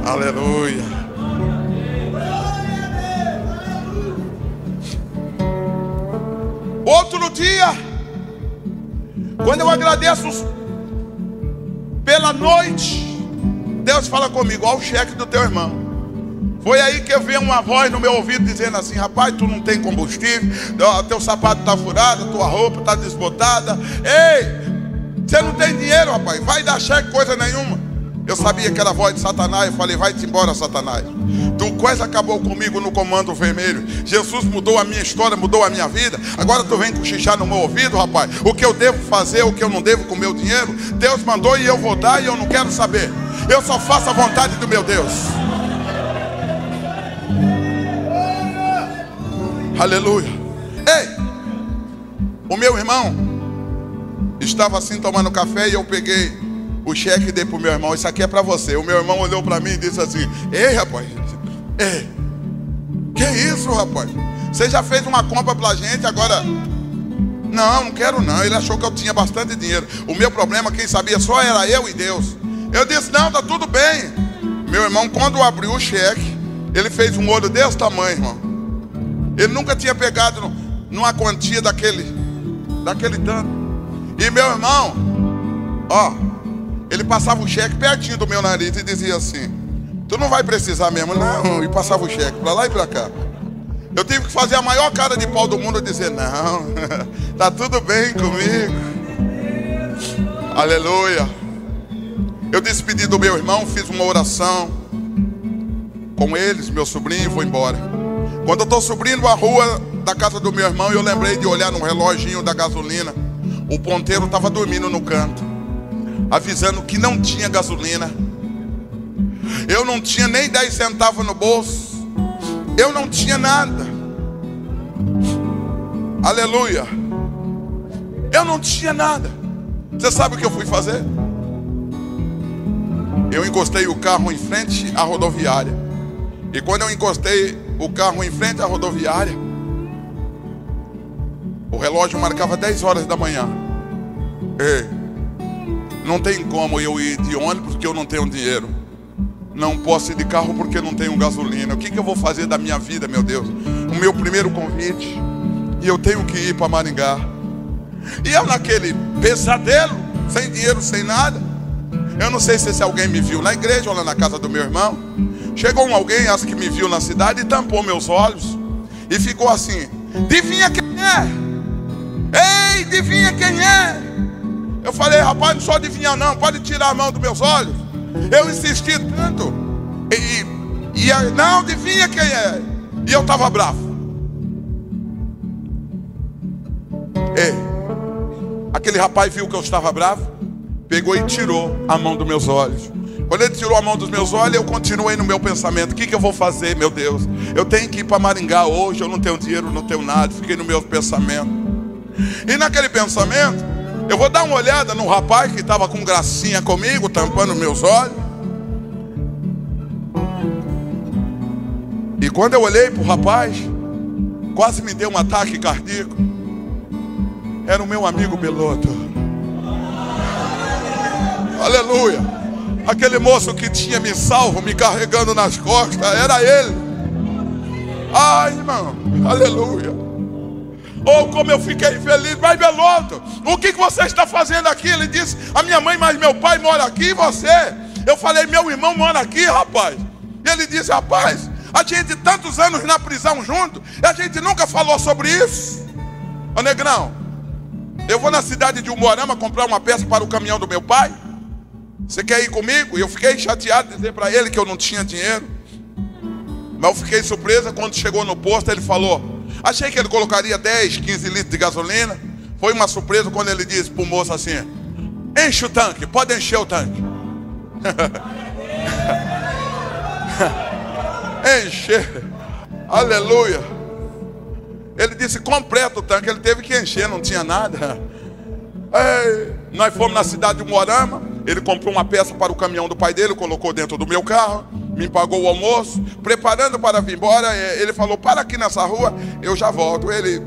Aleluia. Outro dia, quando eu agradeço pela noite, Deus fala comigo: olha o cheque do teu irmão. Foi aí que eu vi uma voz no meu ouvido dizendo assim: rapaz, tu não tem combustível, teu sapato está furado, tua roupa está desbotada. Ei, você não tem dinheiro, rapaz, vai dar cheque coisa nenhuma. Eu sabia que era a voz de Satanás. Eu falei: vai-te embora, Satanás. Tu quase acabou comigo no comando vermelho. Jesus mudou a minha história, mudou a minha vida. Agora tu vem cochichar no meu ouvido, rapaz. O que eu devo fazer, o que eu não devo com o meu dinheiro, Deus mandou e eu vou dar e eu não quero saber. Eu só faço a vontade do meu Deus. Aleluia. Ei, o meu irmão estava assim tomando café e eu peguei o cheque e dei para o meu irmão: isso aqui é para você. O meu irmão olhou para mim e disse assim: ei, rapaz, ei, que isso, rapaz? Você já fez uma compra para a gente, agora... Não quero não. Ele achou que eu tinha bastante dinheiro. O meu problema, quem sabia só era eu e Deus. Eu disse: não, tá tudo bem. Meu irmão, quando abriu o cheque, ele fez um olho desse tamanho, irmão. Ele nunca tinha pegado numa quantia daquele tanto. E meu irmão, ó, ele passava o cheque pertinho do meu nariz e dizia assim: tu não vai precisar mesmo, não. E passava o cheque para lá e para cá. Eu tive que fazer a maior cara de pau do mundo e dizer: não, tá tudo bem comigo. Aleluia. Eu despedi do meu irmão, fiz uma oração com eles, meu sobrinho, e vou embora. Quando eu estou subindo a rua da casa do meu irmão, eu lembrei de olhar no reloginho da gasolina. O ponteiro estava dormindo no canto, avisando que não tinha gasolina. Eu não tinha nem 10 centavos no bolso. Eu não tinha nada. Aleluia. Eu não tinha nada. Você sabe o que eu fui fazer? Eu encostei o carro em frente à rodoviária. E quando eu encostei o carro em frente à rodoviária, o relógio marcava 10 horas da manhã. Não tem como eu ir de ônibus porque eu não tenho dinheiro. Não posso ir de carro porque não tenho gasolina. O que eu vou fazer da minha vida, meu Deus? O meu primeiro convite. E eu tenho que ir para Maringá. E eu naquele pesadelo, sem dinheiro, sem nada. Eu não sei se alguém me viu na igreja ou lá na casa do meu irmão. Chegou alguém, acho que me viu na cidade, e tampou meus olhos. E ficou assim: adivinha quem é? Ei, adivinha quem é? Eu falei: rapaz, não sou adivinhar não, pode tirar a mão dos meus olhos. Eu insisti tanto. Não, adivinha quem é? E eu estava bravo. Aquele rapaz viu que eu estava bravo, pegou e tirou a mão dos meus olhos. Quando ele tirou a mão dos meus olhos, eu continuei no meu pensamento: o que eu vou fazer, meu Deus? Eu tenho que ir para Maringá hoje, eu não tenho dinheiro, não tenho nada. Fiquei no meu pensamento. E naquele pensamento, eu vou dar uma olhada no rapaz que estava com gracinha comigo, tampando meus olhos. E quando eu olhei para o rapaz, quase me deu um ataque cardíaco. Era o meu amigo Beloto. Aleluia. Aquele moço que tinha me salvo, me carregando nas costas, era ele. Ai, irmão, aleluia. Oh, como eu fiquei feliz. Mas Beloto, o que você está fazendo aqui? Ele disse: a minha mãe, mas meu pai mora aqui, e você? Eu falei: meu irmão mora aqui, rapaz. E ele disse: rapaz, a gente tantos anos na prisão junto, e a gente nunca falou sobre isso. Ô negrão, eu vou na cidade de Umuarama comprar uma peça para o caminhão do meu pai. Você quer ir comigo? E eu fiquei chateado de dizer para ele que eu não tinha dinheiro. Mas eu fiquei surpresa quando chegou no posto. Ele falou: achei que ele colocaria 10, 15 litros de gasolina. Foi uma surpresa quando ele disse para o moço assim: enche o tanque, pode encher o tanque. Encher. Aleluia. Ele disse: completa o tanque. Ele teve que encher, não tinha nada. Nós fomos na cidade de Umuarama. Ele comprou uma peça para o caminhão do pai dele, colocou dentro do meu carro, me pagou o almoço. Preparando para vir embora, ele falou: para aqui nessa rua, eu já volto. Ele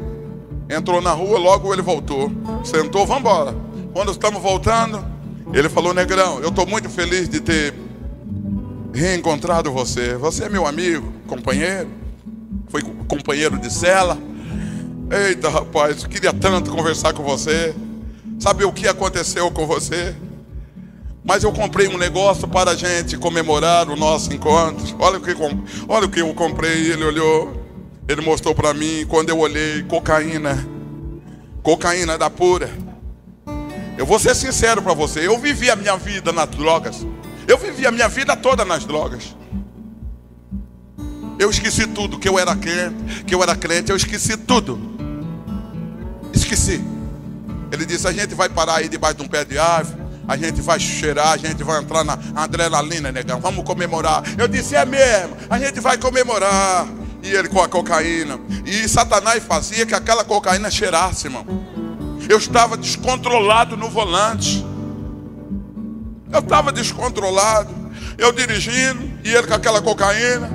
entrou na rua, logo ele voltou. Sentou: vamos embora. Quando estamos voltando, ele falou: negrão, eu estou muito feliz de ter reencontrado você. Você é meu amigo, companheiro. Foi companheiro de cela. Eita, rapaz, eu queria tanto conversar com você, saber o que aconteceu com você. Mas eu comprei um negócio para a gente comemorar o nosso encontro. Olha o que eu comprei. Ele olhou, ele mostrou para mim. Quando eu olhei: cocaína. Cocaína da pura. Eu vou ser sincero para você: eu vivi a minha vida nas drogas. Eu vivi a minha vida toda nas drogas. Eu esqueci tudo, que eu era crente, eu esqueci tudo. Esqueci. Ele disse: a gente vai parar aí debaixo de um pé de árvore, a gente vai cheirar, a gente vai entrar na adrenalina, negão, vamos comemorar. Eu disse: é mesmo, a gente vai comemorar. E ele com a cocaína. E Satanás fazia que aquela cocaína cheirasse, irmão. Eu estava descontrolado no volante. Eu estava descontrolado. Eu dirigindo, e ele com aquela cocaína,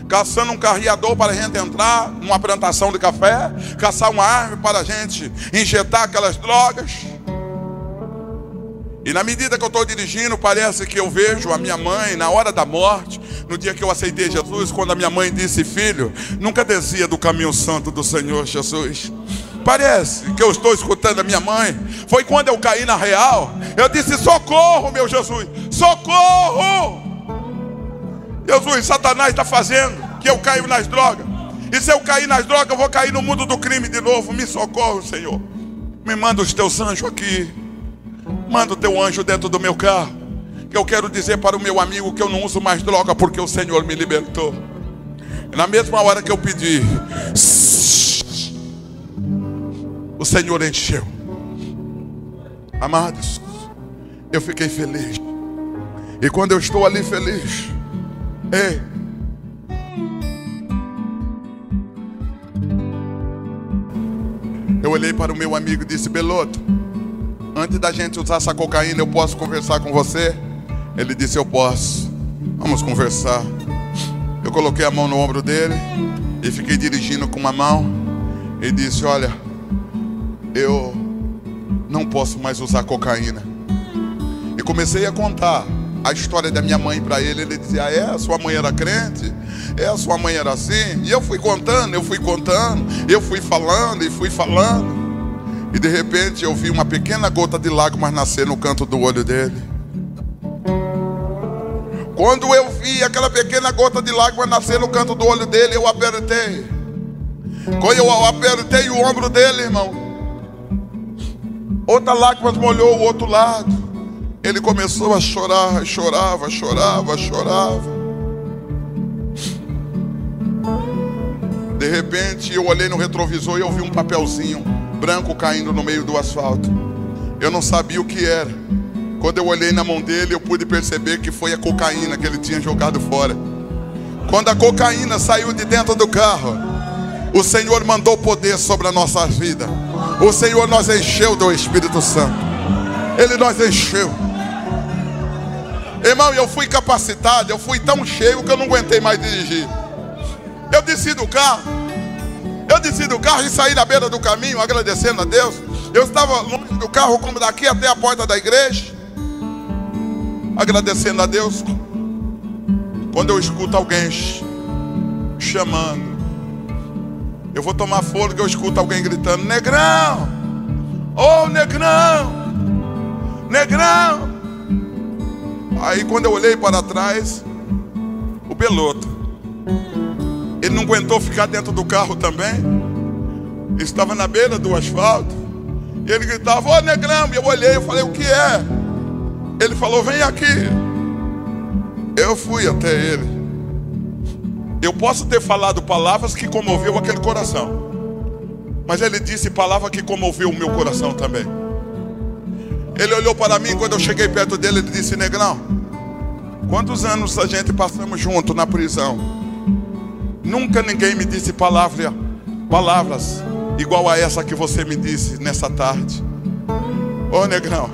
caçando um carreador para a gente entrar numa plantação de café, caçar uma árvore para a gente injetar aquelas drogas. E na medida que eu estou dirigindo, parece que eu vejo a minha mãe na hora da morte. No dia que eu aceitei Jesus, quando a minha mãe disse: filho, nunca descia do caminho santo do Senhor Jesus. Parece que eu estou escutando a minha mãe. Foi quando eu caí na real. Eu disse: socorro, meu Jesus, socorro. Jesus, Satanás está fazendo que eu caio nas drogas. E se eu cair nas drogas, eu vou cair no mundo do crime de novo. Me socorro, Senhor. Me manda os teus anjos aqui. Manda o teu anjo dentro do meu carro, que eu quero dizer para o meu amigo que eu não uso mais droga, porque o Senhor me libertou. E na mesma hora que eu pedi, o Senhor encheu. Amados, eu fiquei feliz. E quando eu estou ali feliz, eu olhei para o meu amigo e disse: Beloto, antes da gente usar essa cocaína, eu posso conversar com você? Ele disse: eu posso, vamos conversar. Eu coloquei a mão no ombro dele e fiquei dirigindo com uma mão. E disse: olha, eu não posso mais usar cocaína. E comecei a contar a história da minha mãe para ele. Ele dizia: ah, é? Sua mãe era crente? É, sua mãe era assim? E eu fui contando, eu fui falando e fui falando. E de repente eu vi uma pequena gota de lágrimas nascer no canto do olho dele. Quando eu vi aquela pequena gota de lágrimas nascer no canto do olho dele, eu apertei. Quando eu apertei o ombro dele, irmão, outra lágrima molhou o outro lado. Ele começou a chorar, chorava. De repente eu olhei no retrovisor e eu vi um papelzinho branco caindo no meio do asfalto. Eu não sabia o que era. Quando eu olhei na mão dele, eu pude perceber que foi a cocaína que ele tinha jogado fora. Quando a cocaína saiu de dentro do carro, o Senhor mandou poder sobre a nossa vida. O Senhor nos encheu do Espírito Santo. Ele nos encheu. Irmão, eu fui capacitado, eu fui tão cheio que eu não aguentei mais dirigir. Eu desci do carro e saí na beira do caminho agradecendo a Deus. Eu estava longe do carro, como daqui até a porta da igreja, agradecendo a Deus. Quando eu escuto alguém chamando, eu vou tomar fôlego, eu escuto alguém gritando: negrão! Ô, negrão! Negrão! Aí quando eu olhei para trás, o Beloto, ele não aguentou ficar dentro do carro também. Ele estava na beira do asfalto. E ele gritava: ô, negrão! E eu olhei e falei: o que é? Ele falou: vem aqui. Eu fui até ele. Eu posso ter falado palavras que comoveu aquele coração, mas ele disse palavra que comoveu o meu coração também. Ele olhou para mim. Quando eu cheguei perto dele, ele disse: negrão, quantos anos a gente passamos junto na prisão? Nunca ninguém me disse palavras igual a essa que você me disse nessa tarde. Ô, negrão,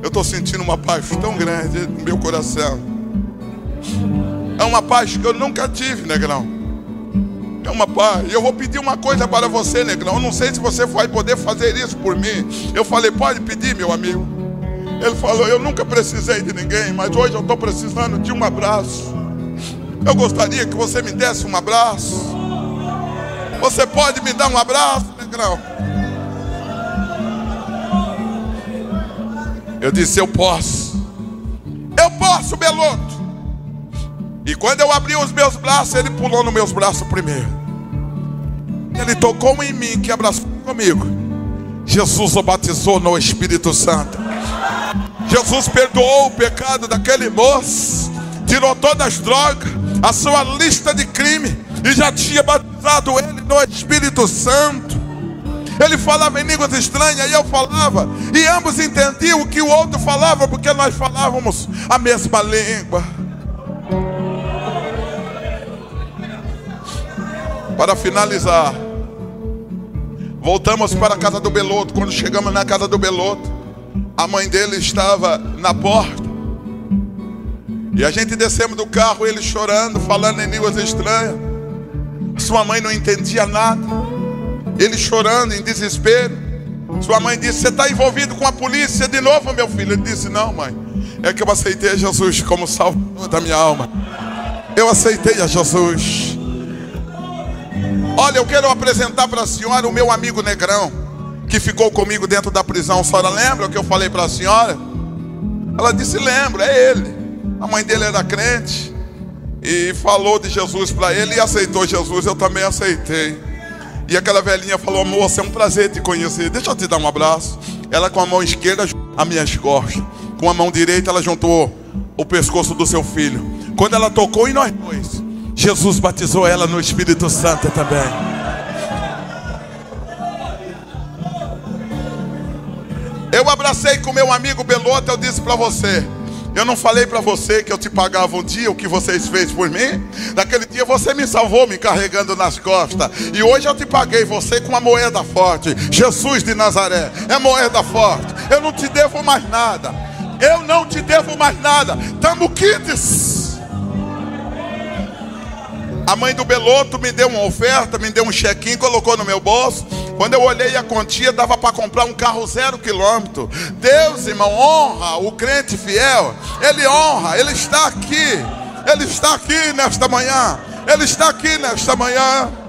eu estou sentindo uma paz tão grande no meu coração. É uma paz que eu nunca tive, negrão. É uma paz. E eu vou pedir uma coisa para você, negrão. Eu não sei se você vai poder fazer isso por mim. Eu falei: pode pedir, meu amigo. Ele falou: eu nunca precisei de ninguém, mas hoje eu estou precisando de um abraço. Eu gostaria que você me desse um abraço. Você pode me dar um abraço, negrão? Eu disse: eu posso. Eu posso, Beloto. E quando eu abri os meus braços, ele pulou nos meus braços primeiro. Ele tocou em mim, que abraçou comigo. Jesus o batizou no Espírito Santo. Jesus perdoou o pecado daquele moço, tirou todas as drogas, a sua lista de crime, e já tinha batizado ele no Espírito Santo. Ele falava em línguas estranhas e eu falava, e ambos entendiam o que o outro falava, porque nós falávamos a mesma língua. Para finalizar, voltamos para a casa do Beloto. Quando chegamos na casa do Beloto, a mãe dele estava na porta. E a gente descemos do carro, ele chorando, falando em línguas estranhas. Sua mãe não entendia nada. Ele chorando em desespero. Sua mãe disse: você está envolvido com a polícia de novo, meu filho? Ele disse: não, mãe, é que eu aceitei a Jesus como salvador da minha alma. Eu aceitei a Jesus. Olha, eu quero apresentar para a senhora o meu amigo negrão, que ficou comigo dentro da prisão. A senhora lembra o que eu falei para a senhora? Ela disse: lembro, é ele. A mãe dele era crente e falou de Jesus para ele e aceitou Jesus. Eu também aceitei. E aquela velhinha falou: moça, é um prazer te conhecer, deixa eu te dar um abraço. Ela com a mão esquerda as minhas costas, com a mão direita ela juntou o pescoço do seu filho. Quando ela tocou em nós dois, Jesus batizou ela no Espírito Santo também. Eu abracei com meu amigo Beloto. Eu disse para você: eu não falei para você que eu te pagava um dia o que vocês fez por mim? Naquele dia você me salvou me carregando nas costas. E hoje eu te paguei você com uma moeda forte. Jesus de Nazaré é moeda forte. Eu não te devo mais nada. Eu não te devo mais nada. Tamo quites. A mãe do Beloto me deu uma oferta, me deu um chequinho, colocou no meu bolso. Quando eu olhei a quantia, dava para comprar um carro 0 quilômetro. Deus, irmão, honra o crente fiel. Ele honra, Ele está aqui. Ele está aqui nesta manhã. Ele está aqui nesta manhã.